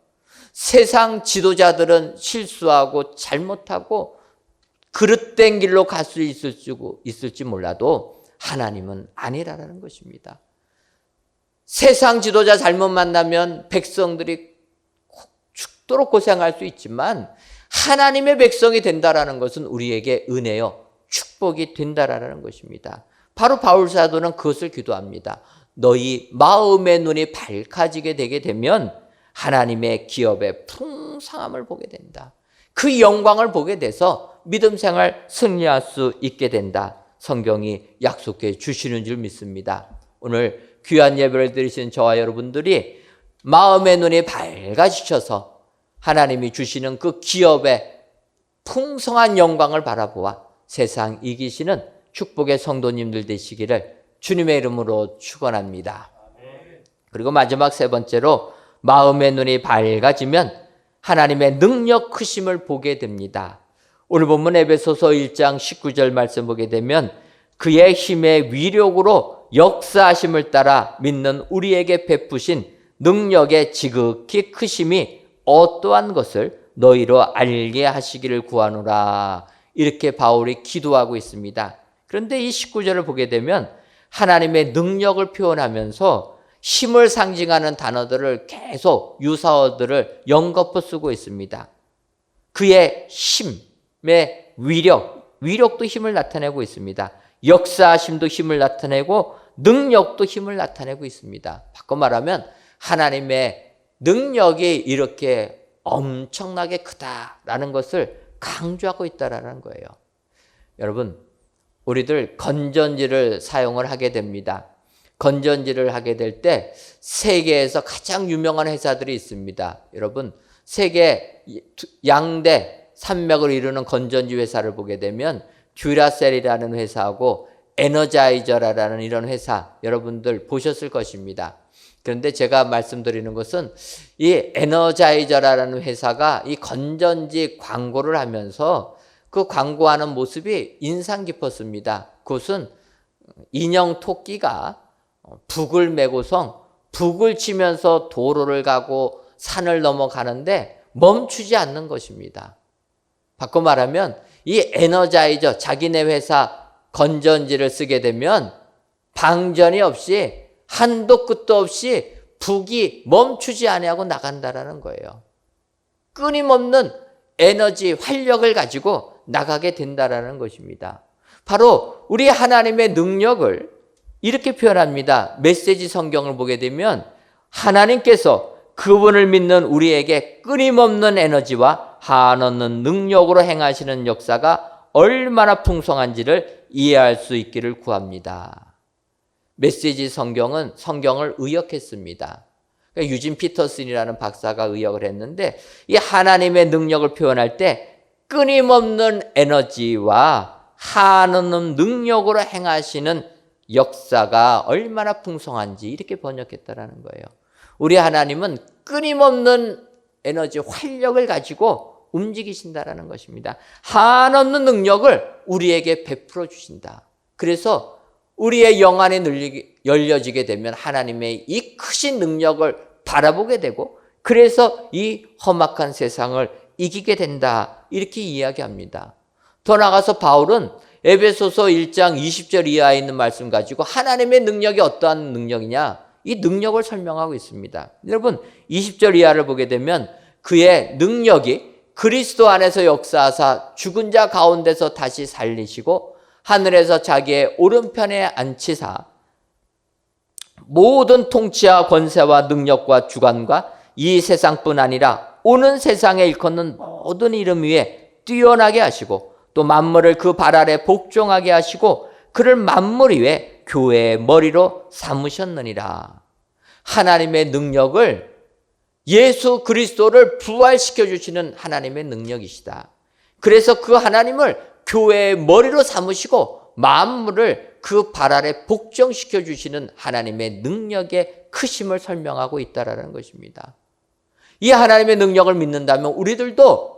[SPEAKER 4] 세상 지도자들은 실수하고 잘못하고 그릇된 길로 갈 수 있을지 몰라도 하나님은 아니라는 것입니다. 세상 지도자 잘못 만나면 백성들이 죽도록 고생할 수 있지만 하나님의 백성이 된다라는 것은 우리에게 은혜요, 축복이 된다라는 것입니다. 바로 바울 사도는 그것을 기도합니다. 너희 마음의 눈이 밝아지게 되게 되면 하나님의 기업의 풍성함을 보게 된다. 그 영광을 보게 돼서 믿음 생활 승리할 수 있게 된다. 성경이 약속해 주시는 줄 믿습니다. 오늘 귀한 예배를 드리신 저와 여러분들이 마음의 눈이 밝아지셔서 하나님이 주시는 그 기업의 풍성한 영광을 바라보아 세상 이기시는 축복의 성도님들 되시기를 주님의 이름으로 축원합니다. 그리고 마지막 세 번째로 마음의 눈이 밝아지면 하나님의 능력 크심을 보게 됩니다. 오늘 본문 에베소서 1장 19절 말씀 보게 되면 그의 힘의 위력으로 역사하심을 따라 믿는 우리에게 베푸신 능력의 지극히 크심이 어떠한 것을 너희로 알게 하시기를 구하노라. 이렇게 바울이 기도하고 있습니다. 그런데 이 19절을 보게 되면 하나님의 능력을 표현하면서 힘을 상징하는 단어들을 계속 유사어들을 연거푸 쓰고 있습니다. 그의 힘의 위력도 힘을 나타내고 있습니다. 역사하심도 힘을 나타내고 능력도 힘을 나타내고 있습니다. 바꿔 말하면 하나님의 능력이 이렇게 엄청나게 크다라는 것을 강조하고 있다라는 거예요. 여러분, 우리들 건전지를 사용을 하게 됩니다. 건전지를 하게 될 때 세계에서 가장 유명한 회사들이 있습니다. 여러분, 세계 양대 산맥을 이루는 건전지 회사를 보게 되면 듀라셀이라는 회사하고 에너자이저라는 이런 회사 여러분들 보셨을 것입니다. 그런데 제가 말씀드리는 것은 이 에너자이저라는 회사가 이 건전지 광고를 하면서 그 광고하는 모습이 인상 깊었습니다. 그것은 인형 토끼가 북을 메고서 북을 치면서 도로를 가고 산을 넘어가는데 멈추지 않는 것입니다. 바꿔 말하면 이 에너자이저 자기네 회사 건전지를 쓰게 되면 방전이 없이 한도 끝도 없이 북이 멈추지 아니하고 나간다라는 거예요. 끊임없는 에너지, 활력을 가지고 나가게 된다라는 것입니다. 바로 우리 하나님의 능력을 이렇게 표현합니다. 메시지 성경을 보게 되면 하나님께서 그분을 믿는 우리에게 끊임없는 에너지와 한없는 능력으로 행하시는 역사가 얼마나 풍성한지를 이해할 수 있기를 구합니다. 메시지 성경은 성경을 의역했습니다. 그러니까 유진 피터슨이라는 박사가 의역을 했는데 이 하나님의 능력을 표현할 때 끊임없는 에너지와 한없는 능력으로 행하시는 역사가 얼마나 풍성한지 이렇게 번역했다라는 거예요. 우리 하나님은 끊임없는 에너지, 활력을 가지고 움직이신다라는 것입니다. 한없는 능력을 우리에게 베풀어 주신다. 그래서 우리의 영안이 열려지게 되면 하나님의 이 크신 능력을 바라보게 되고 그래서 이 험악한 세상을 이기게 된다. 이렇게 이야기합니다. 더 나아가서 바울은 에베소서 1장 20절 이하에 있는 말씀 가지고 하나님의 능력이 어떠한 능력이냐? 이 능력을 설명하고 있습니다. 여러분 20절 이하를 보게 되면 그의 능력이 그리스도 안에서 역사하사 죽은 자 가운데서 다시 살리시고 하늘에서 자기의 오른편에 앉히사 모든 통치와 권세와 능력과 주관과 이 세상뿐 아니라 오는 세상에 일컫는 모든 이름 위에 뛰어나게 하시고 또 만물을 그 발 아래 복종하게 하시고 그를 만물 위에 교회의 머리로 삼으셨느니라. 하나님의 능력을, 예수 그리스도를 부활시켜 주시는 하나님의 능력이시다. 그래서 그 하나님을 교회의 머리로 삼으시고 만물을 그 발 아래 복종시켜 주시는 하나님의 능력의 크심을 설명하고 있다라는 것입니다. 이 하나님의 능력을 믿는다면 우리들도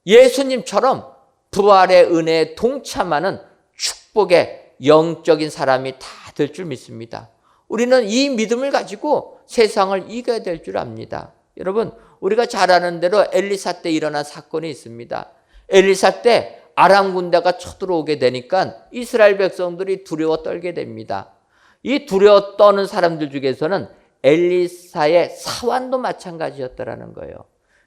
[SPEAKER 4] 예수님처럼 부활의 은혜에 동참하는 축복의 영적인 사람이 다 될 줄 믿습니다. 우리는 이 믿음을 가지고 세상을 이겨야 될 줄 압니다. 여러분, 우리가 잘 아는 대로 엘리사 때 일어난 사건이 있습니다. 엘리사 때 아람 군대가 쳐들어오게 되니까 이스라엘 백성들이 두려워 떨게 됩니다. 이 두려워 떠는 사람들 중에서는 엘리사의 사환도 마찬가지였다라는 거예요.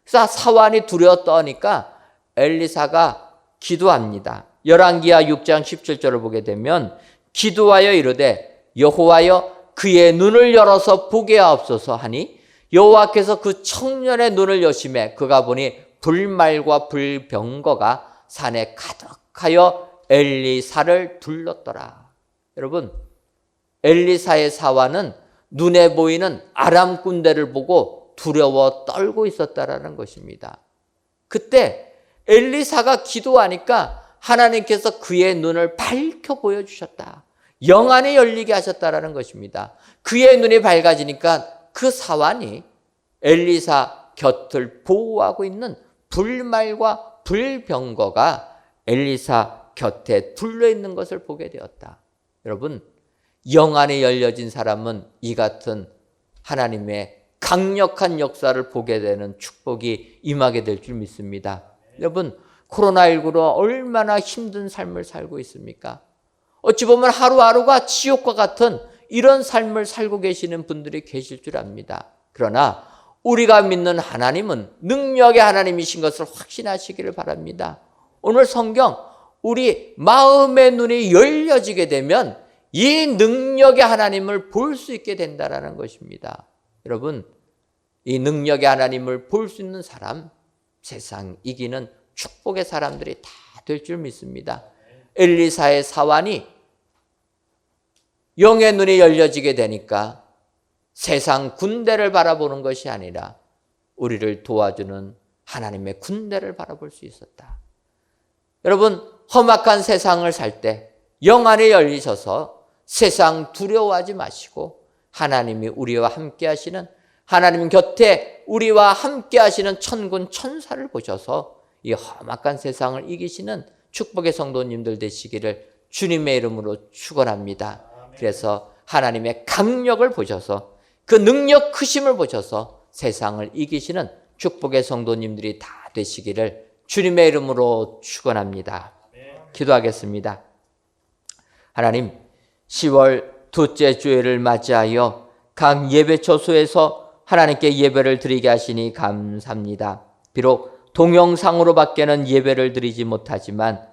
[SPEAKER 4] 그래서 사환이 두려워 떠니까 엘리사가 기도합니다. 열왕기하 6장 17절을 보게 되면 기도하여 이르되 여호와여 그의 눈을 열어서 보게 하옵소서 하니 여호와께서 그 청년의 눈을 여심해 그가 보니 불말과 불병거가 산에 가득하여 엘리사를 둘렀더라. 여러분, 엘리사의 사환은 눈에 보이는 아람 군대를 보고 두려워 떨고 있었다라는 것입니다. 그때 엘리사가 기도하니까 하나님께서 그의 눈을 밝혀 보여주셨다. 영안이 열리게 하셨다라는 것입니다. 그의 눈이 밝아지니까 그 사환이 엘리사 곁을 보호하고 있는 불말과 불병거가 엘리사 곁에 둘러있는 것을 보게 되었다. 여러분, 영안이 열려진 사람은 이 같은 하나님의 강력한 역사를 보게 되는 축복이 임하게 될 줄 믿습니다. 여러분, 코로나19로 얼마나 힘든 삶을 살고 있습니까? 어찌 보면 하루하루가 지옥과 같은 이런 삶을 살고 계시는 분들이 계실 줄 압니다. 그러나 우리가 믿는 하나님은 능력의 하나님이신 것을 확신하시기를 바랍니다. 오늘 성경, 우리 마음의 눈이 열려지게 되면 이 능력의 하나님을 볼 수 있게 된다는 것입니다. 여러분, 이 능력의 하나님을 볼 수 있는 사람, 세상 이기는 축복의 사람들이 다 될 줄 믿습니다. 엘리사의 사환이 영의 눈이 열려지게 되니까 세상 군대를 바라보는 것이 아니라 우리를 도와주는 하나님의 군대를 바라볼 수 있었다. 여러분, 험악한 세상을 살 때 영안이 열리셔서 세상 두려워하지 마시고 하나님이 우리와 함께 하시는, 하나님 곁에 우리와 함께 하시는 천군 천사를 보셔서 이 험악한 세상을 이기시는 축복의 성도님들 되시기를 주님의 이름으로 축원합니다. 그래서 하나님의 강력을 보셔서 그 능력 크심을 보셔서 세상을 이기시는 축복의 성도님들이 다 되시기를 주님의 이름으로 축원합니다. 기도하겠습니다. 하나님, 10월 둘째 주일을 맞이하여 각 예배 처소에서 하나님께 예배를 드리게 하시니 감사합니다. 비록 동영상으로밖에는 예배를 드리지 못하지만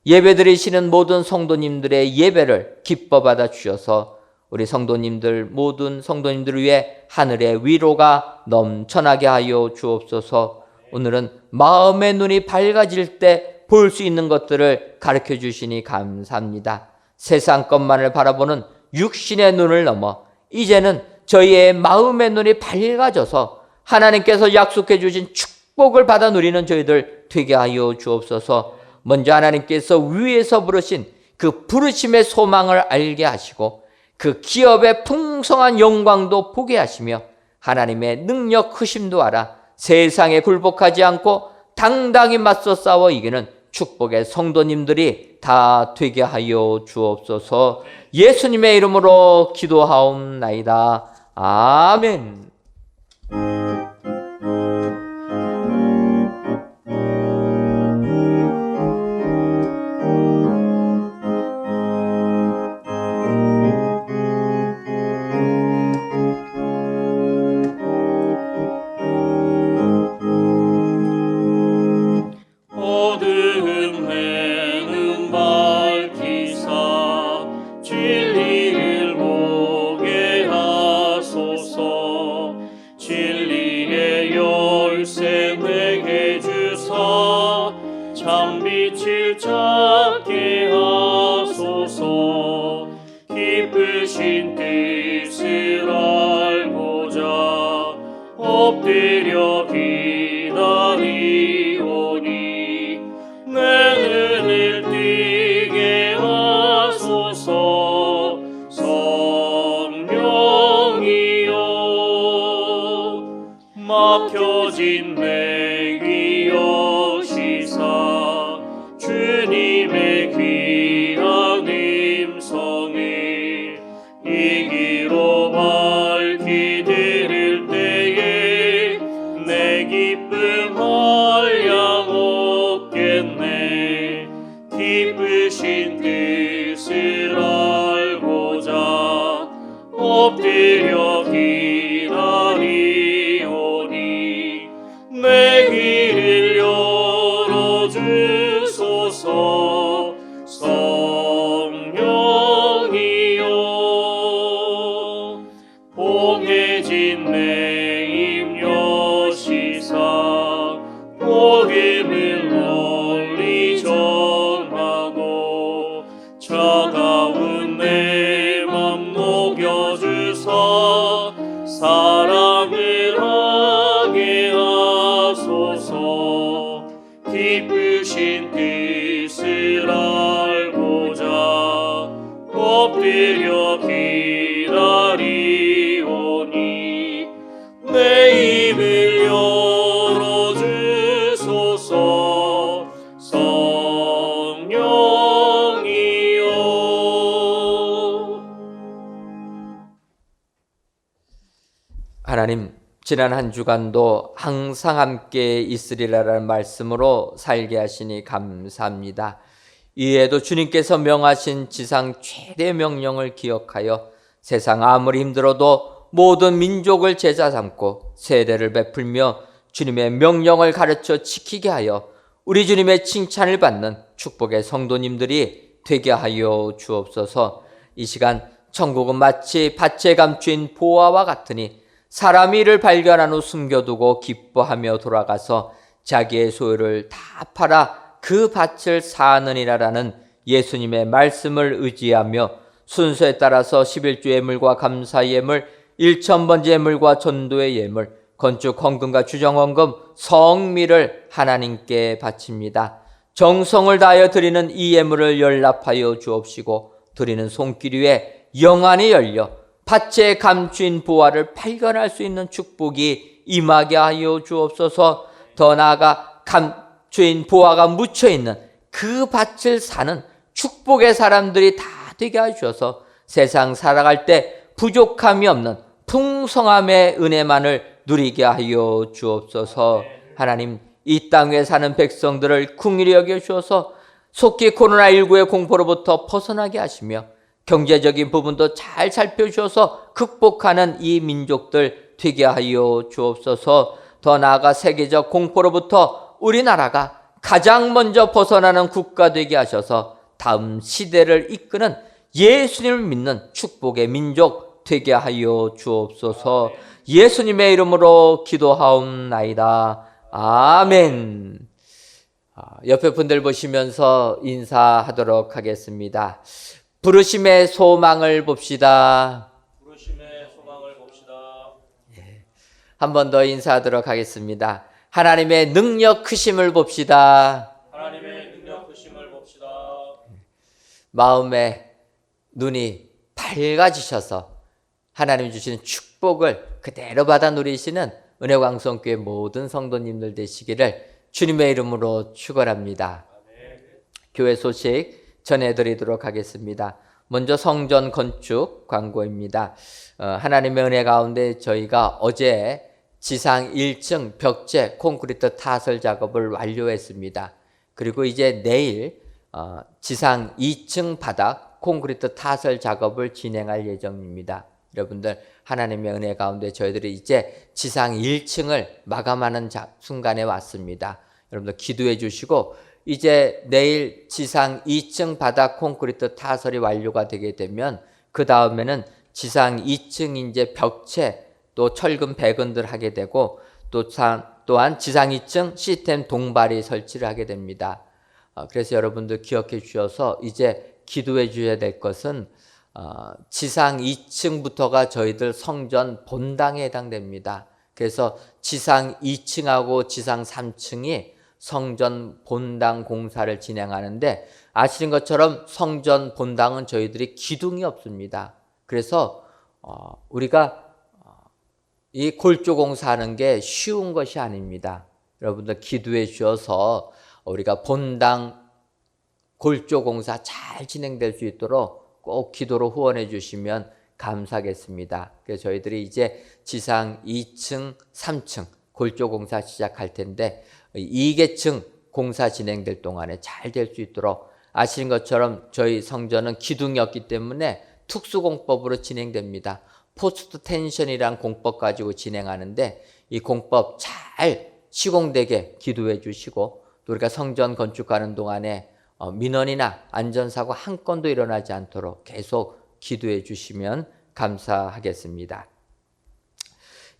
[SPEAKER 4] 예배 드리시는 모든 성도님들의 예배를 기뻐 받아 주셔서 우리 성도님들, 모든 성도님들을 위해 하늘의 위로가 넘쳐나게 하여 주옵소서. 오늘은 마음의 눈이 밝아질 때 볼 수 있는 것들을 가르쳐 주시니 감사합니다. 세상 것만을 바라보는 육신의 눈을 넘어 이제는 저희의 마음의 눈이 밝아져서 하나님께서 약속해 주신 축복을 받아 누리는 저희들 되게 하여 주옵소서. 먼저 하나님께서 위에서 부르신 그 부르심의 소망을 알게 하시고 그 기업의 풍성한 영광도 보게 하시며 하나님의 능력 크심도 알아 세상에 굴복하지 않고 당당히 맞서 싸워 이기는 축복의 성도님들이 다 되게 하여 주옵소서. 예수님의 이름으로 기도하옵나이다. 아멘.
[SPEAKER 1] 어둠에는 밝히사 진리를 보게 하시고 붙잡게 하소서. 기쁘신 뜻을 알고자 엎드려 기다리오니 내 눈을 뜨게 하소서. 성령이여 막혀진 내 여시사 주님의 귀한 음성을 이 귀로 밝히 들을 때에 내 기쁨 한량 없겠네. 기쁘신 뜻을 알고자 엎드려 기다리오니 내 귀를 열어주소서. 성령이여 봉해진 내 임여시사 복음을 널리 전하고 차가운 내 맘 녹여주사 사랑을 하게 하소서. 기쁘신 뜻을 알고자 엎드려 기다리오니 내 입을 열어주소서. 성령이여
[SPEAKER 4] 하나님, 지난 한 주간도 항상 함께 있으리라라는 말씀으로 살게 하시니 감사합니다. 이에도 주님께서 명하신 지상 최대 명령을 기억하여 세상 아무리 힘들어도 모든 민족을 제자 삼고 세례를 베풀며 주님의 명령을 가르쳐 지키게 하여 우리 주님의 칭찬을 받는 축복의 성도님들이 되게 하여 주옵소서. 이 시간 천국은 마치 밭에 감추인 보화와 같으니 사람이 이를 발견한 후 숨겨두고 기뻐하며 돌아가서 자기의 소유를 다 팔아 그 밭을 사느니라라는 예수님의 말씀을 의지하며 순서에 따라서 11조 예물과 감사 예물, 1000번째 예물과 전도의 예물, 건축 헌금과 주정 헌금, 성미를 하나님께 바칩니다. 정성을 다하여 드리는 이 예물을 연락하여 주옵시고 드리는 손길 위에 영안이 열려 밭에 감추인 보화를 발견할 수 있는 축복이 임하게 하여 주옵소서. 더 나아가 감추인 보화가 묻혀있는 그 밭을 사는 축복의 사람들이 다 되게 하셔서 세상 살아갈 때 부족함이 없는 풍성함의 은혜만을 누리게 하여 주옵소서. 하나님, 이 땅에 사는 백성들을 긍휼히 여겨주셔서 속히 코로나19의 공포로부터 벗어나게 하시며 경제적인 부분도 잘 살펴주셔서 극복하는 이 민족들 되게 하여 주옵소서. 더 나아가 세계적 공포로부터 우리나라가 가장 먼저 벗어나는 국가 되게 하셔서 다음 시대를 이끄는 예수님을 믿는 축복의 민족 되게 하여 주옵소서. 예수님의 이름으로 기도하옵나이다. 아멘. 옆에 분들 보시면서 인사하도록 하겠습니다. 부르심의 소망을 봅시다.
[SPEAKER 1] 부르심의 소망을 봅시다.
[SPEAKER 4] 한 번 더 인사하도록 하겠습니다. 하나님의 능력 크심을 봅시다.
[SPEAKER 1] 하나님의 능력 크심을 봅시다.
[SPEAKER 4] 마음의 눈이 밝아지셔서 하나님 주시는 축복을 그대로 받아 누리시는 은혜광성교회 모든 성도님들 되시기를 주님의 이름으로 축원합니다. 교회 소식 전해드리도록 하겠습니다. 먼저 성전 건축 광고입니다. 하나님의 은혜 가운데 저희가 어제 지상 1층 벽체 콘크리트 타설 작업을 완료했습니다. 그리고 이제 내일 지상 2층 바닥 콘크리트 타설 작업을 진행할 예정입니다. 여러분들, 하나님의 은혜 가운데 저희들이 이제 지상 1층을 마감하는 순간에 왔습니다. 여러분들 기도해 주시고 이제 내일 지상 2층 바닥 콘크리트 타설이 완료가 되게 되면 그 다음에는 지상 2층 이제 벽체 또 철근 배근들 하게 되고 또한 지상 2층 시스템 동발이 설치를 하게 됩니다. 그래서 여러분들 기억해 주셔서 이제 기도해 주셔야 될 것은 지상 2층부터가 저희들 성전 본당에 해당됩니다. 그래서 지상 2층하고 지상 3층이 성전 본당 공사를 진행하는데, 아시는 것처럼 성전 본당은 저희들이 기둥이 없습니다. 그래서 우리가 이 골조 공사하는 게 쉬운 것이 아닙니다. 여러분들 기도해 주셔서 우리가 본당 골조 공사 잘 진행될 수 있도록 꼭 기도로 후원해 주시면 감사하겠습니다. 그래서 저희들이 이제 지상 2층, 3층 골조 공사 시작할 텐데, 2계층 공사 진행될 동안에 잘 될 수 있도록, 아시는 것처럼 저희 성전은 기둥이 없기 때문에 특수공법으로 진행됩니다. 포스트 텐션이란 공법 가지고 진행하는데, 이 공법 잘 시공되게 기도해 주시고, 또 우리가 성전 건축하는 동안에 민원이나 안전사고 한 건도 일어나지 않도록 계속 기도해 주시면 감사하겠습니다.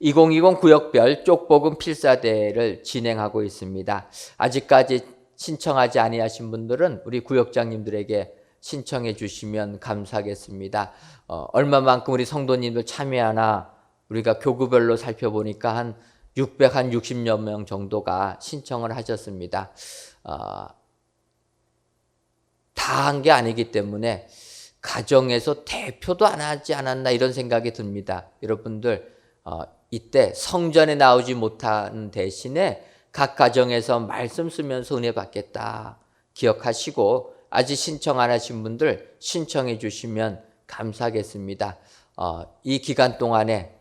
[SPEAKER 4] 2020 구역별 쪽복음 필사대회를 진행하고 있습니다. 아직까지 신청하지 아니하신 분들은 우리 구역장님들에게 신청해 주시면 감사하겠습니다. 얼마만큼 우리 성도님들 참여하나 우리가 교구별로 살펴보니까 한 660여 명 정도가 신청을 하셨습니다. 다 한 게 아니기 때문에 가정에서 대표도 안 하지 않았나 이런 생각이 듭니다. 여러분들 이때 성전에 나오지 못하는 대신에 각 가정에서 말씀 쓰면서 은혜 받겠다 기억하시고, 아직 신청 안 하신 분들 신청해 주시면 감사하겠습니다. 이 기간 동안에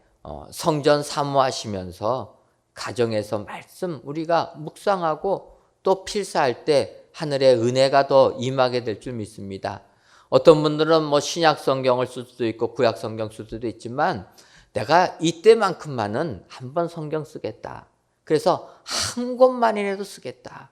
[SPEAKER 4] 성전 사모하시면서 가정에서 말씀 우리가 묵상하고 또 필사할 때 하늘의 은혜가 더 임하게 될 줄 믿습니다. 어떤 분들은 뭐 신약 성경을 쓸 수도 있고 구약 성경 쓸 수도 있지만, 내가 이때만큼만은 한번 성경 쓰겠다. 그래서 한 권만이라도 쓰겠다.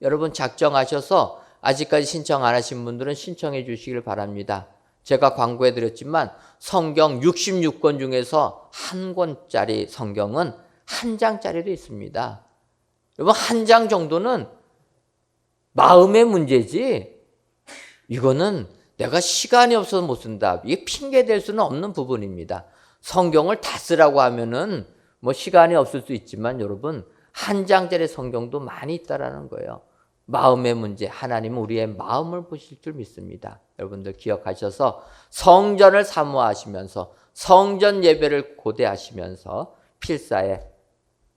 [SPEAKER 4] 여러분 작정하셔서 아직까지 신청 안 하신 분들은 신청해 주시길 바랍니다. 제가 광고해 드렸지만 성경 66권 중에서 한 권짜리 성경은 한 장짜리도 있습니다. 여러분 한 장 정도는 마음의 문제지, 이거는 내가 시간이 없어서 못 쓴다, 이게 핑계 될 수는 없는 부분입니다. 성경을 다 쓰라고 하면은 뭐 시간이 없을 수 있지만, 여러분 한 장짜리 성경도 많이 있다라는 거예요. 마음의 문제, 하나님은 우리의 마음을 보실 줄 믿습니다. 여러분들 기억하셔서 성전을 사모하시면서 성전 예배를 고대하시면서 필사에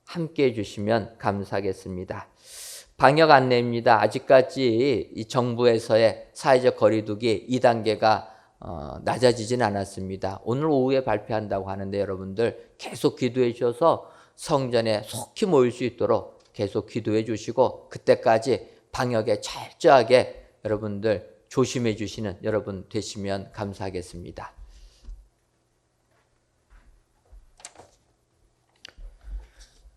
[SPEAKER 4] 함께해 주시면 감사하겠습니다. 방역 안내입니다. 아직까지 이 정부에서의 사회적 거리두기 2단계가 낮아지진 않았습니다. 오늘 오후에 발표한다고 하는데, 여러분들 계속 기도해 주셔서 성전에 속히 모일 수 있도록 계속 기도해 주시고, 그때까지 방역에 철저하게 여러분들 조심해 주시는 여러분 되시면 감사하겠습니다.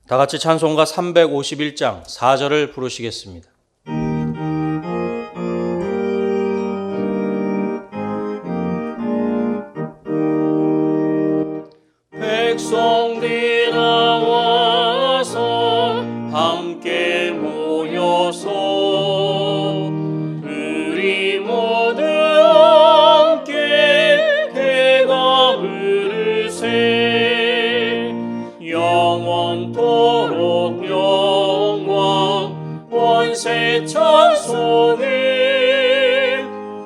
[SPEAKER 1] 다 같이 찬송가 351장 4절을 부르시겠습니다. 백성들 나와서 함께 모여서 우리 모두 함께 대가 부르세. 영원토록 영광 원세 찬송을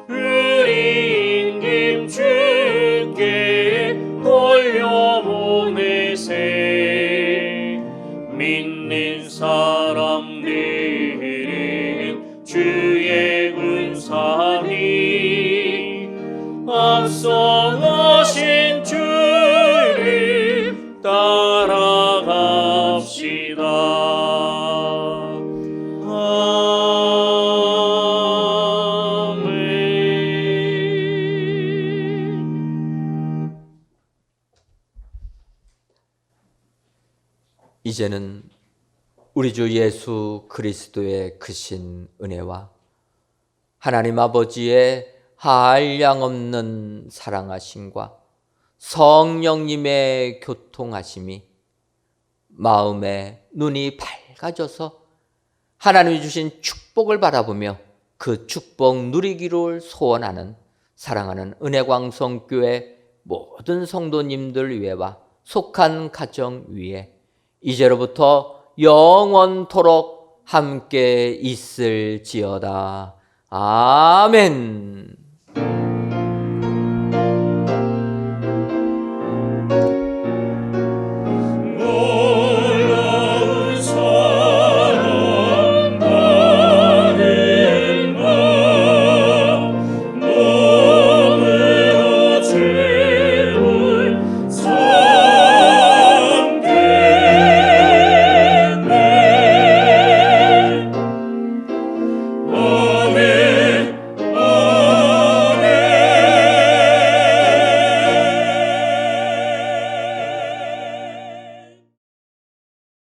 [SPEAKER 1] 우리 임김 주께 돌려보내세. 믿는 사람들은 주의 은사니 앞서가신 주를 따라갑시다.
[SPEAKER 4] 이제는 우리 주 예수 그리스도의 크신 은혜와 하나님 아버지의 한량없는 사랑하심과 성령님의 교통하심이 마음의 눈이 밝아져서 하나님이 주신 축복을 바라보며 그 축복 누리기를 소원하는 사랑하는 은혜광성교회 모든 성도님들 위에와 속한 가정 위에 이제로부터 영원토록 함께 있을지어다. 아멘.